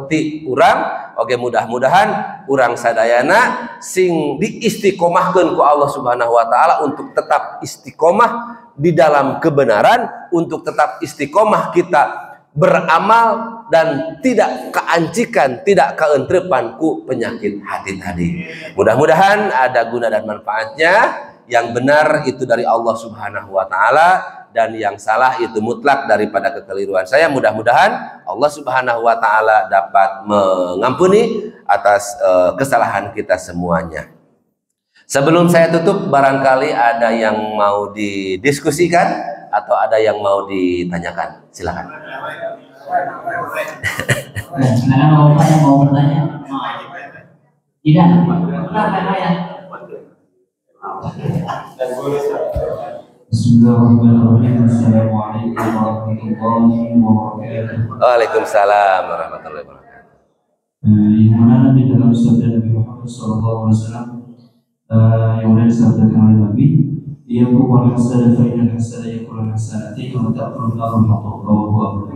ti urang. Oke, mudah-mudahan urang sadayana sing diistiqomahkeun ku Allah Subhanahu wa taala untuk tetap istiqomah di dalam kebenaran, untuk tetap istiqomah kita beramal dan tidak keancikan, tidak keentrepan ku penyakit hati tadi. Mudah-mudahan ada guna dan manfaatnya. Yang benar itu dari Allah Subhanahu wa taala, dan yang salah itu mutlak daripada kekeliruan saya. Mudah-mudahan Allah Subhanahu wa taala dapat mengampuni atas kesalahan kita semuanya. Sebelum saya tutup, barangkali ada yang mau didiskusikan atau ada yang mau ditanyakan. Silakan. Silakan Bapak yang mau bertanya. Tidak. Bismillahirrahmanirrahim. Assalamualaikum warahmatullahi wabarakatuh. Waalaikumsalam warahmatullahi wabarakatuh. Yang mana di dalam sabda Nabi Muhammad SAW yang sudah disabdakan oleh Nabi, yaqul hasana fa inal hasana yaqul hasanati wa ta'khudhu al-haqqu wa huwa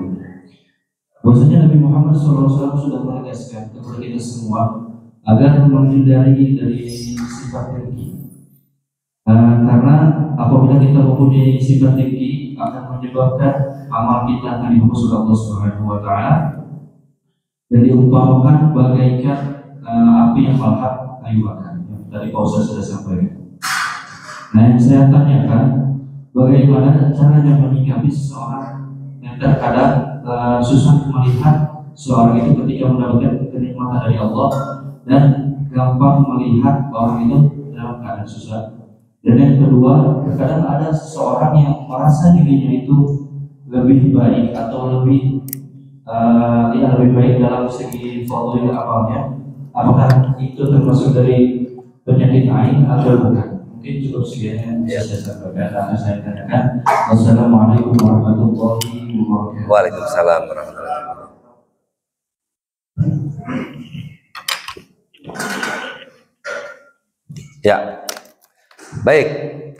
Bahwasanya Nabi Muhammad SAW sudah menegaskan kepada kita semua agar menghindari dari sifat dengki. Karena apabila kita mempunyai sifat dengki akan menyebabkan amal kita akan dihapus oleh Allah Subhanahu wa taala dan diumpamakan bagaikan api yang melahap kayu bakar. Tadi Pak Ustaz sudah sampaikan. Nah, yang saya tanyakan, bagaimana caranya menyikapi seseorang yang terkadang susah melihat seorang itu ketika mendapatkan kenikmatan dari Allah dan gampang melihat orang itu dalam keadaan susah. Dan yang kedua, terkadang ada seseorang yang merasa dirinya itu lebih baik atau lebih lebih baik dalam segi foto yang apalnya. Apakah itu termasuk dari penyakit ain atau bukan? Mungkin cukup sekian yang bisa saya sampaikan. Akan saya tanyakan. Wassalamualaikum warahmatullahi wabarakatuh. Waalaikumsalam warahmatullahi wabarakatuh. Ya, baik.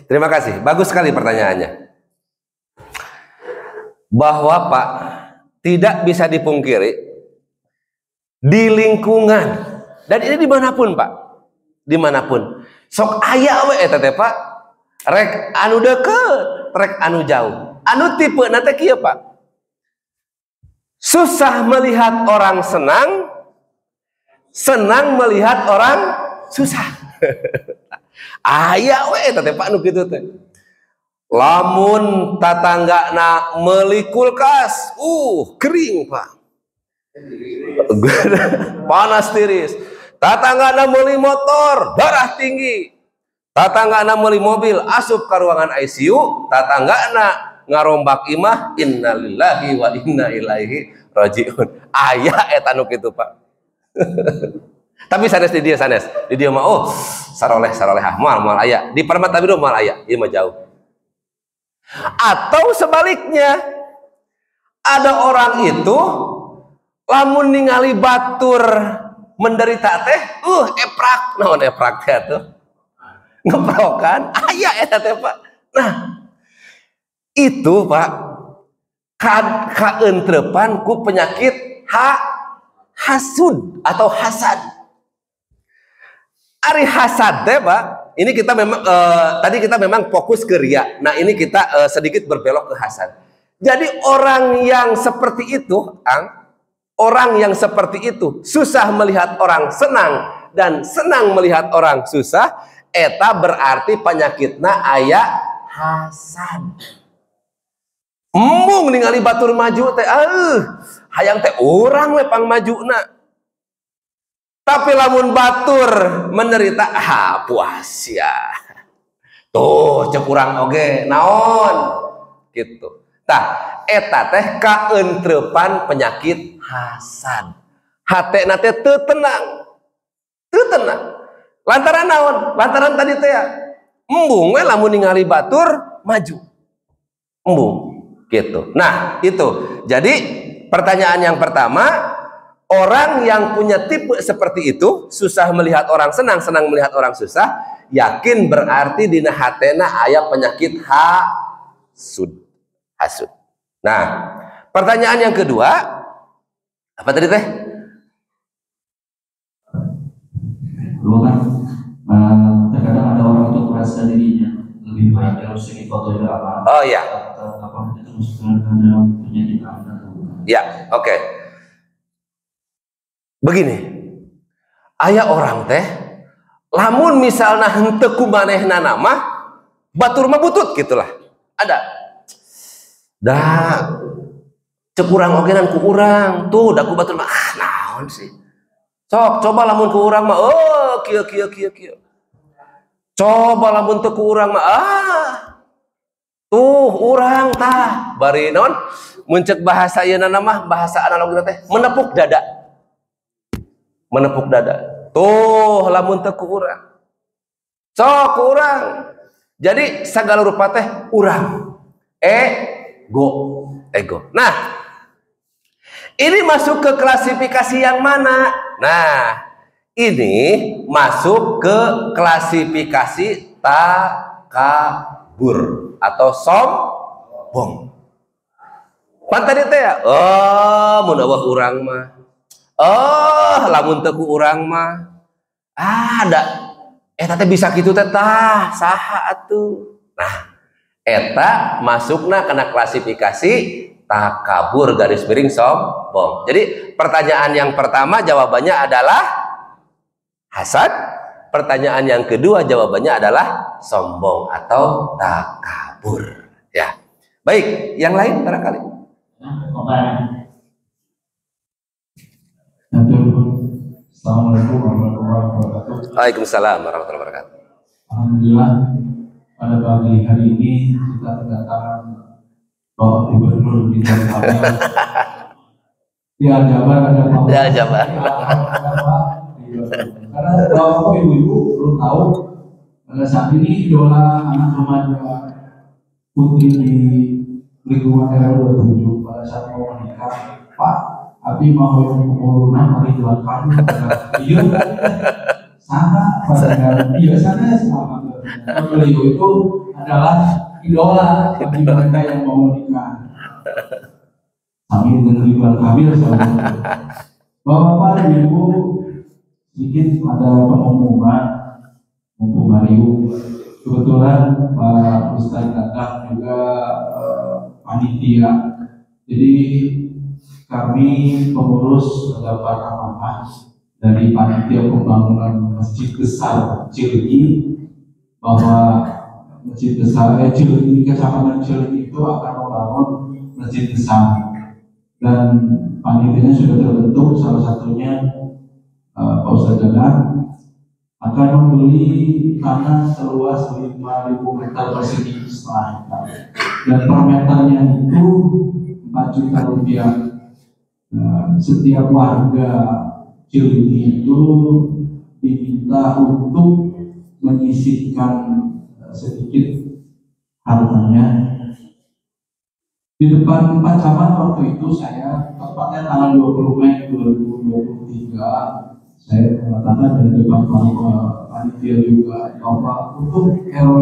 Terima kasih. Bagus sekali pertanyaannya. Bahwa Pak, tidak bisa dipungkiri di lingkungan dan ini dimanapun Pak, dimanapun. Sok aya we eta teh Pak, rek anu deket, rek anu jauh. Anu tipe nate kieu Pak. Susah melihat orang senang, senang melihat orang susah. Aya we eta teh Pak anu kitu teh. Lamun tatanggana meuli kulkas, kering Pak. Panas tiris. Tatanggana meuli motor, darah tinggi. Tatanggana meuli mobil, asup ka ruangan ICU. Tatanggana ngarombak imah, innalillahi wa inna ilaihi rajiun. Aya eta nu kitu Pak. Tapi sanes di dia sanes. Di dia mah saroleh-saroleh moal aya. Di Permata Biru moal aya, ieu mah jauh. Atau sebaliknya, ada orang itu lamun ningali batur menderita teh, eprak, naon eprak teh tuh, ngeprokan, aya eta teh Pak. Nah, itu Pak, kaentrepan ku penyakit hasud atau hasad. Ari hasad teh Pak, ini kita memang tadi kita memang fokus ke riya. Nah, ini kita sedikit berbelok ke hasad. Jadi orang yang seperti itu, orang yang seperti itu susah melihat orang senang dan senang melihat orang susah, eta berarti penyakitna aya hasad. Embung ningali batur maju teh, hayang teh urang we pang majuna. Tapi lamun batur menderita, puas ya. Tuh cek urang oge naon gitu. Tah eta teh kaentrepan penyakit hasad. Hatena teh teu tenang. Teu tenang. Lantaran naon? Lantaran tadi teh embung we lamun ningali batur maju. Embung gitu. Nah, itu. Jadi pertanyaan yang pertama, orang yang punya tipe seperti itu, susah melihat orang senang, senang melihat orang susah, yakin berarti dina hatena aya penyakit hasud. Hasud. Nah, pertanyaan yang kedua, apa tadi teh? Terkadang ada orang itu merasa dirinya lebih baik dalam segi foto dan apa? Oh ya. Apakah itu masuk dalam penyakit atau bukan? Ya, oke. Begini, aya orang teh, lamun misalnya henteu kumanehna nama, batur mah butut gitulah. Ada. Dah cek urang ogenan ku urang, tuh da ku batur mah naon sih. Sok coba lamun ku urang mah kieu. Coba lamun teu ku urang mah tuh urang tah bari naon mun cek bahasa ieu mah bahasa analogna teh menepuk dada. Menepuk dada. Tuh lamun teu ku urang. Sok ku urang. Jadi sagala rupa teh urang. Ego. Nah, ini masuk ke klasifikasi yang mana? Nah, ini masuk ke klasifikasi takabur atau sombong. Pan tadi teh ya, oh mun eueuh urang mah. Oh, lamun teu ku urang mah. Ada eta teh bisa kitu teh tah saha atuh. Nah, eta masukna kana klasifikasi takabur garis miring sombong. Jadi pertanyaan yang pertama jawabannya adalah hasad. Pertanyaan yang kedua jawabannya adalah sombong atau takabur. Ya. Baik, yang lain barangkali. Assalamualaikum warahmatullahi wabarakatuh. Waalaikumsalam warahmatullahi wabarakatuh. Alhamdulillah pada pagi hari ini kita kedatangan Bapak Gubernur Bintang Tamu. Di Jabar ada Pak. Ya, Jabar. Karena Bapak Ibu perlu tahu pada saat ini idola anak remaja putri di lingkungan RW 27 pada saat mau menikah, Pak, tapi mau yang umurnya hari jual kamu, iya, sama, iya sana sama. Beliau itu adalah idola bagi mereka yang mau menikah. Kami dengan Ridwan Kamil sama. Bapak-bapak, ibu, sedikit ada pengumuman untuk Mario. Kebetulan Pak Ustadz Dadang juga panitia. Jadi kami pengurus dapat amanah dari panitia pembangunan Masjid Besar Cileunyi bahwa Masjid Besar Cileunyi, Kecamatan Cileunyi itu akan membangun masjid besar dan panitianya sudah terbentuk. Salah satunya Pak Ustadz Dadang akan membeli tanah seluas 5.000 meter persegi setengah hektar dan per meternya itu 4 juta rupiah. Setiap warga Cileunyi itu diminta untuk menyisihkan sedikit hartanya. Di depan Pak Camat waktu itu saya tepatnya tanggal 20 Mei 2023 saya mengatakan dari depan panitia juga bahwa untuk RW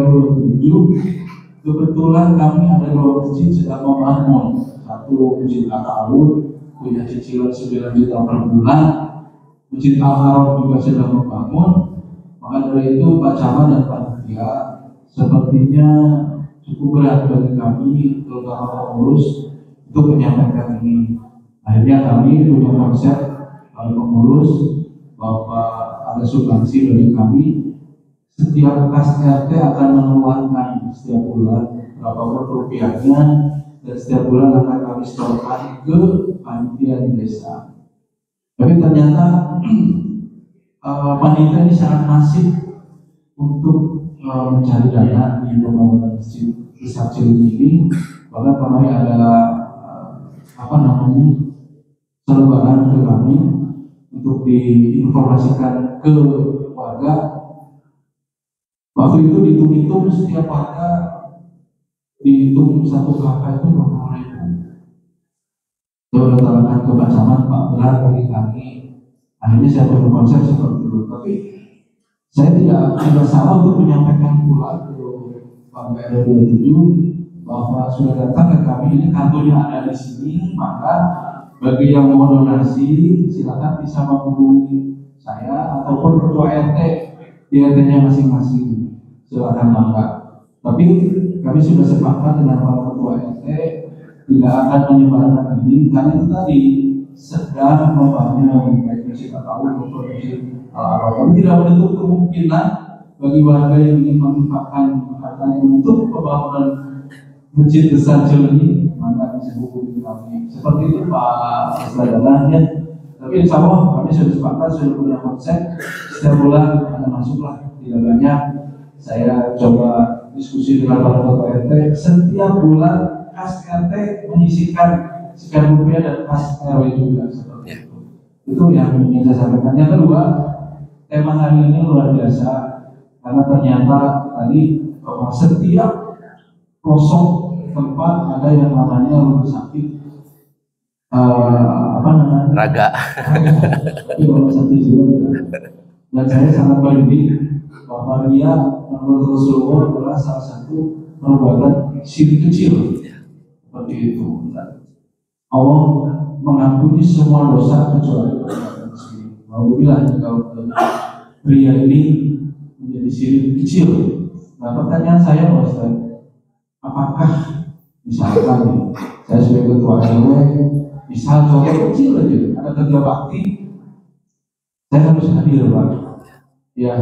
27 kebetulan kami ada 2 masjid sedang membangun. Satu masjid Al-Ta'awun punya cicilan 9 juta per bulan, masjid Al-Haram juga sedang membangun. Maka dari itu Pak Camat dan panitia sepertinya cukup berat bagi kami terutama pengurus untuk menyampaikan ini. Akhirnya kami punya konsep kami pengurus bahwa ada sumbangsi dari kami. Setiap kas RT akan mengeluarkan setiap bulan berapa rupiahnya dan setiap bulan akan kami setorkan ke panitia di desa. Tapi ternyata panitia ini sangat masif untuk mencari dana di pembangunan masjid besar Cileunyi ini. Bahkan kemarin ada selebaran ke kami untuk diinformasikan ke warga. Waktu itu dihitung-hitung setiap warga dihitung satu kakak itu 20.000. Saya sudah tanyakan ke Pak Camat, Pak, berat bagi kami. Akhirnya saya berkonsep seperti itu. Tapi saya tidak salah untuk menyampaikan pula ke Pak RW 27 bahwa sudah datang ke kami, ini kartunya ada di sini, maka bagi yang mau donasi silakan bisa menghubungi saya ataupun ketua RT di RT-nya masing-masing, silakan mangga. Tapi kami sudah sepakat dengan para ketua RT tidak akan menyebarkan ini karena itu tadi sedang membangun baik masjid Al-Ta'awun maupun masjid Al-Haram. Kami tidak menutup kemungkinan bagi warga yang ingin memanfaatkan hartanya untuk pembangunan masjid besar Cileunyi, maka bisa hubungi kami. Seperti itu Pak Ustadz ya. Tapi insya Allah kami sudah sepakat, sudah punya konsep. Setiap bulan akan masuklah, tidak banyak. Saya coba diskusi dengan para ketua RT. Setiap bulan kas RT menyisihkan sekian rupiah dan kas RW juga seperti itu. Itu yang ingin saya sampaikan. Yang kedua, tema hari ini luar biasa karena ternyata tadi bahwa setiap pelosok tempat ada yang namanya rumah sakit raga. Tapi rumah sakit juga. Dan saya sangat berhenti bahwa dia menurut Rasulullah adalah salah satu perbuatan syirik kecil seperti itu. Allah mengampuni semua dosa kecuali perbuatan syirik. Alhamdulillah kalau pria ini menjadi syirik kecil. Nah, pertanyaan saya Ustaz, apakah misalkan nih, saya sebagai ketua RW, misal contoh kecil aja, ada kerja bakti, saya harus hadir Pak. Ya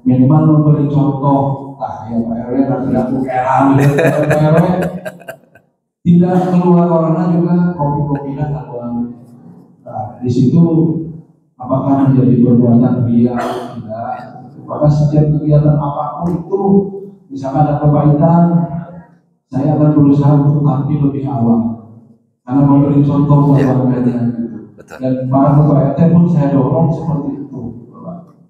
minimal memberi contoh. Nah, ya Pak RW nanti aku keram Pak RW tidak keluar orangnya juga kopi-kopian atau nah, di situ apakah menjadi perbuatan ria atau tidak? Apakah setiap kegiatan apapun itu misalkan ada kebaikan, saya akan berusaha untuk tampil lebih awal karena memberi contoh buat orang lain. Dan para ketua RT pun saya dorong seperti itu.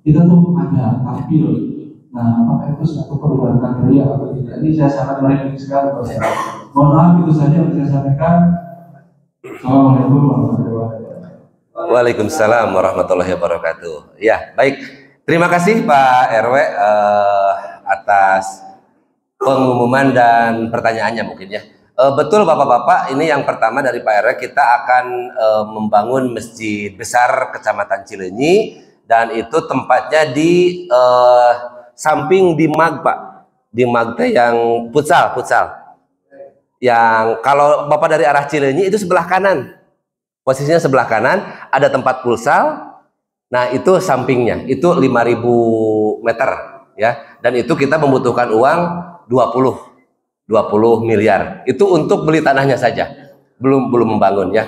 Kita tuh ada tampil. Nah, apakah itu satu perbuatan ria atau tidak? Ini saya sangat merinding sekali. Mohon maaf, itu saja yang saya sampaikan. Assalamualaikum warahmatullahi wabarakatuh. Waalaikumsalam warahmatullahi wabarakatuh. Ya, baik. Terima kasih Pak RW atas pengumuman dan pertanyaannya mungkin ya. Betul Bapak-bapak, ini yang pertama dari Pak RW, kita akan membangun masjid besar Kecamatan Cileunyi, dan itu tempatnya di samping di Mag Pak. Di Mag teh yang futsal. Yang kalau Bapak dari arah Cileunyi itu sebelah kanan. Posisinya sebelah kanan ada tempat futsal. Nah, itu sampingnya. Itu 5.000 meter ya. Dan itu kita membutuhkan uang 20 miliar. Itu untuk beli tanahnya saja. Belum membangun ya.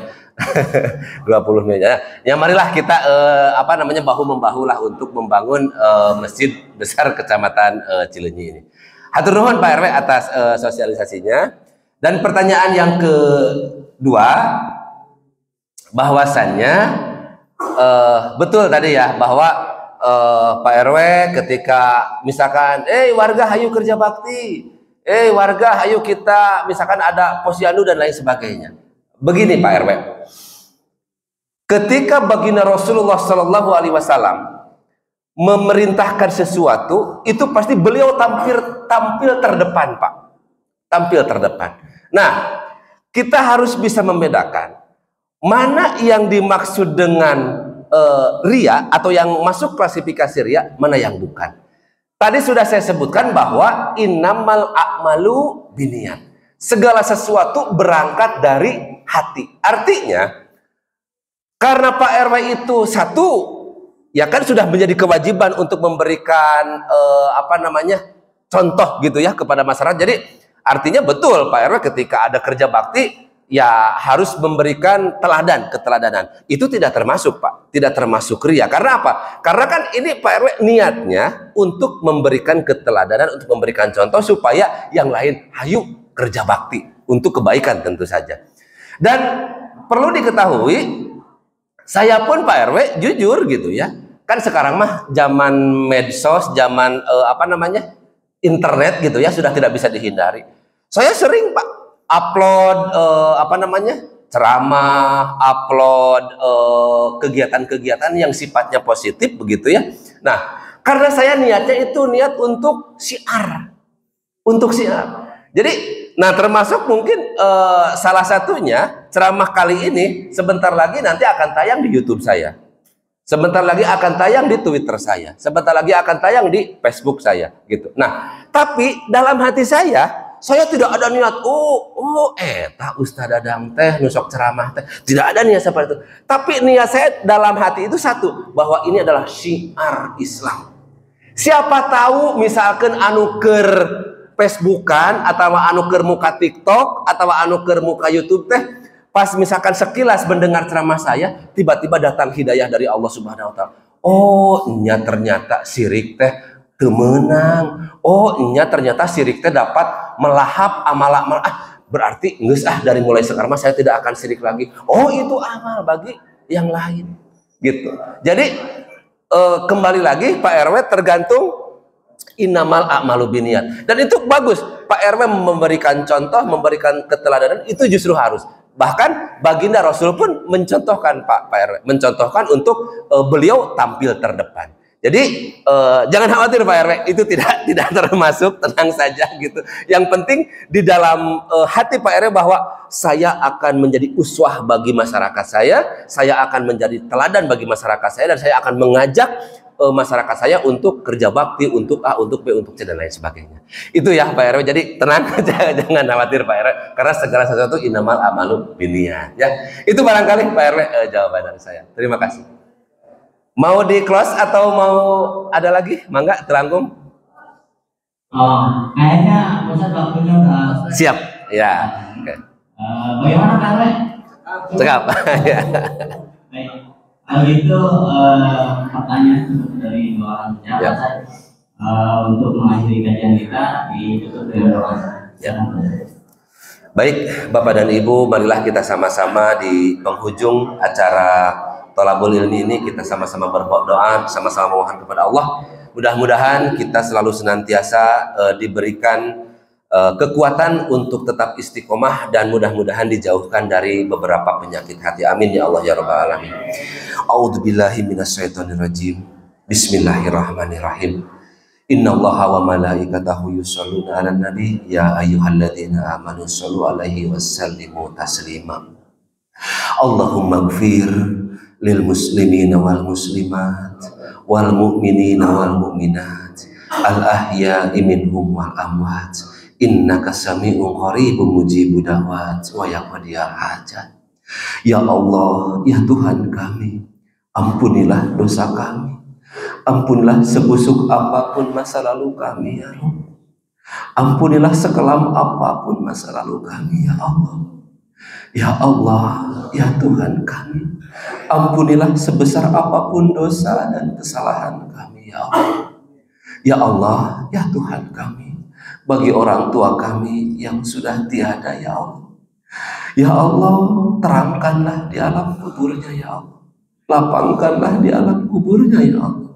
20 miliar. Ya marilah kita bahu-membahu lah untuk membangun masjid besar Kecamatan Cileunyi ini. Hatur nuhun Pak RW atas sosialisasinya. Dan pertanyaan yang kedua, bahwasannya betul tadi ya, bahwa Pak RW ketika misalkan warga hayu kerja bakti, warga hayu kita misalkan ada posyandu dan lain sebagainya. Begini Pak RW, ketika baginda Rasulullah Shallallahu Alaihi Wasallam memerintahkan sesuatu, itu pasti beliau tampil terdepan Pak, tampil terdepan. Nah, kita harus bisa membedakan mana yang dimaksud dengan ria atau yang masuk klasifikasi ria, mana yang bukan. Tadi sudah saya sebutkan bahwa innamal a'malu binniyat. Segala sesuatu berangkat dari hati. Artinya, karena Pak RW itu satu, ya kan sudah menjadi kewajiban untuk memberikan contoh gitu ya kepada masyarakat. Jadi artinya betul Pak RW ketika ada kerja bakti ya harus memberikan keteladanan. Itu tidak termasuk Pak, tidak termasuk ria. Karena apa? Karena kan ini Pak RW niatnya untuk memberikan keteladanan, untuk memberikan contoh supaya yang lain hayu kerja bakti untuk kebaikan tentu saja. Dan perlu diketahui, saya pun Pak RW jujur gitu ya. Kan sekarang mah zaman medsos, zaman internet gitu ya, sudah tidak bisa dihindari. Saya sering Pak upload ceramah, upload kegiatan-kegiatan yang sifatnya positif begitu ya. Nah, karena saya niatnya itu niat untuk syiar. Jadi, nah termasuk mungkin salah satunya ceramah kali ini sebentar lagi nanti akan tayang di YouTube saya. Sebentar lagi akan tayang di Twitter saya. Sebentar lagi akan tayang di Facebook saya gitu. Nah, tapi dalam hati saya tidak ada niat Ustaz Dadang teh nusok ceramah teh. Tidak ada niat seperti itu. Tapi niat saya dalam hati itu satu, bahwa ini adalah syiar Islam. Siapa tahu misalkan anu keur Facebookan atau anu keur muka TikTok atau anu keur muka YouTube teh, pas misalkan sekilas mendengar ceramah saya, tiba-tiba datang hidayah dari Allah Subhanahu wa taala. Oh, ternyata syirik teh teu meunang. Oh, ternyata syirik teh dapat melahap amal-amal. Berarti geus dari mulai sekarang saya tidak akan syirik lagi. Oh, itu amal bagi yang lain. Gitu. Jadi kembali lagi Pak RW tergantung innamal a'malu binniyat. Dan itu bagus. Pak RW memberikan contoh, memberikan keteladanan, itu justru harus. Bahkan baginda Rasul pun mencontohkan Pak RW, mencontohkan untuk beliau tampil terdepan. Jadi jangan khawatir Pak RW, itu tidak termasuk, tenang saja gitu. Yang penting di dalam hati Pak RW bahwa saya akan menjadi uswah bagi masyarakat saya akan menjadi teladan bagi masyarakat saya, dan saya akan mengajak masyarakat saya untuk kerja bakti, untuk A, untuk B, untuk C, dan lain sebagainya. Itu ya Pak RW, jadi tenang aja, jangan khawatir Pak RW, karena segala sesuatu innamal amalu binniyat ya. Itu barangkali Pak RW jawaban dari saya. Terima kasih. Mau di close atau mau ada lagi? Mangga terangkum. Oh, kayaknya Ustaz waktunya udah Siap. Ya. Oke. Bagaimana Pak RW? Cekap. Ya. Baik. Kalau gitu pertanyaan dari dua orang Ya. untuk mengakhiri kajian kita ditutup dengan doa. Ya. Baik, Bapak dan Ibu, marilah kita sama-sama di penghujung acara Thalabul Ilmi ini kita sama-sama berdoa, sama-sama memohon kepada Allah. Mudah-mudahan kita selalu senantiasa diberikan kekuatan untuk tetap istiqomah, dan mudah-mudahan dijauhkan dari beberapa penyakit hati. Amin ya Allah ya Rabbal alamin. A'udzubillahi minasyaitonirrajim. Bismillahirrahmanirrahim. Innallaha wa malaikatahu yusholluna 'alan nabi ya ayyuhalladzina amanu shollu 'alaihi wasallimu taslima. Allahumma ighfir lil muslimina wal muslimat wal mu'minina wal mu'minat al ahya'i minhum wal amwat innaka sami'un qaribun mujibud da'wat wa yaqdiyal hajat. Ya Allah, ya Tuhan kami, ampunilah dosa kami, ampunilah sebusuk apapun masa lalu kami ya Allah, ampunilah sekelam apapun masa lalu kami ya Allah. Ya Allah, ya Tuhan kami, ampunilah sebesar apapun dosa dan kesalahan kami ya Allah. Ya Allah, ya Tuhan kami, bagi orang tua kami yang sudah tiada ya Allah, ya Allah, terangkanlah di alam kuburnya ya Allah, lapangkanlah di alam kuburnya ya Allah.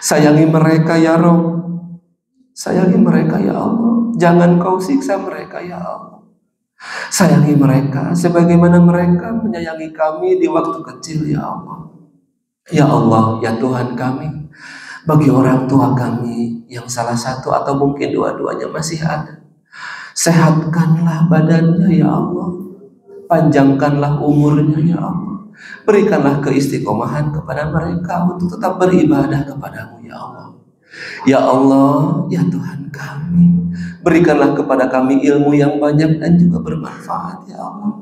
Sayangi mereka ya Rabb, sayangi mereka ya Allah, jangan kau siksa mereka ya Allah. Sayangi mereka sebagaimana mereka menyayangi kami di waktu kecil ya Allah. Ya Allah, ya Tuhan kami, bagi orang tua kami yang salah satu atau mungkin dua-duanya masih ada, sehatkanlah badannya ya Allah, panjangkanlah umurnya ya Allah, berikanlah keistiqomahan kepada mereka untuk tetap beribadah kepadamu ya Allah. Ya Allah, ya Tuhan kami, berikanlah kepada kami ilmu yang banyak dan juga bermanfaat ya Allah.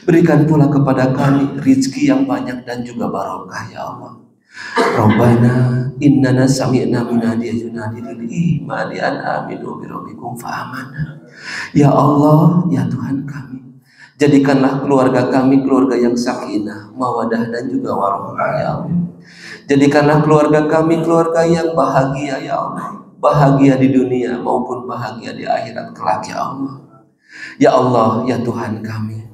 Berikan pula kepada kami rizki yang banyak dan juga barokah ya Allah. Rabbana innana sami'na munadiyan yunadi lil imani an aminu bi rabbikum fa amanna. Ya Allah, ya Tuhan kami, jadikanlah keluarga kami keluarga yang sakinah, mawadah dan juga warahmah ya Allah. Jadikanlah keluarga kami keluarga yang bahagia ya Allah, bahagia di dunia maupun bahagia di akhirat kelak ya Allah. Ya Allah, ya Tuhan kami,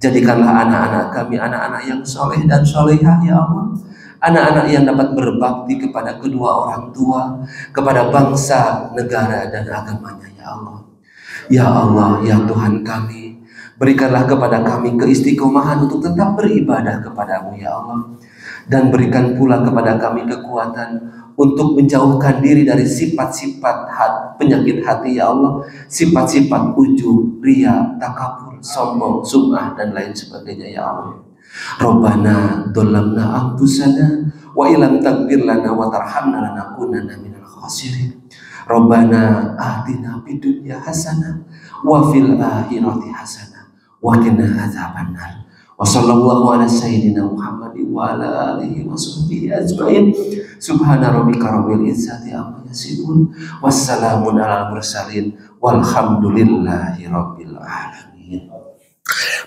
jadikanlah anak-anak kami anak-anak yang soleh dan solehah ya Allah, anak-anak yang dapat berbakti kepada kedua orang tua, kepada bangsa, negara dan agamanya ya Allah. Ya Allah, ya Tuhan kami, berikanlah kepada kami keistiqomahan untuk tetap beribadah kepadamu ya Allah, dan berikan pula kepada kami kekuatan untuk menjauhkan diri dari sifat-sifat penyakit hati ya Allah, sifat-sifat ujub, riya, takabur, sombong, sum'ah dan lain sebagainya ya Allah. Rabbana dhallamna anfusana wa illam taghfir lana wa tarhamna lanakunanna minal khasirin. Rabbana atina fid dunya hasanah wa fil akhirati hasanah wa qina adzabannar. Wa sallallahu ala sayyidina Muhammadin wa ala alihi wa sahbihi ajmain. Subhana rabbika rabbil izzati amma yasifun, wassalamun alal mursalin, walhamdulillahi rabbil alamin.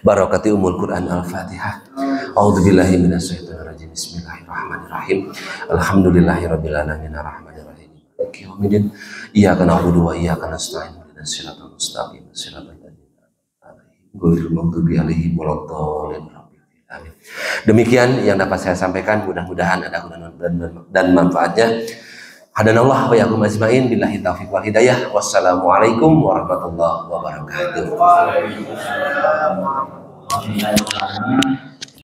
Barakati umul Quran al-Fatihah. A'udzubillahi minasyaitonir rajim. Bismillahirrahmanirrahim. Alhamdulillahi rabbil alamin arrahmanir rahim. Maliki yaumiddin. Iyyaka na'budu wa iyyaka nasta'in. Ihdinas siratal mustaqim. Siratal ladzina an'amta 'alaihim ghairil maghdubi 'alaihim waladdallin. Amin. Demikian yang dapat saya sampaikan, mudah-mudahan ada guna dan manfaatnya. Hadanallah wa yakum ajmain, billahi taufiq wal hidayah. Wassalamualaikum warahmatullahi wabarakatuh.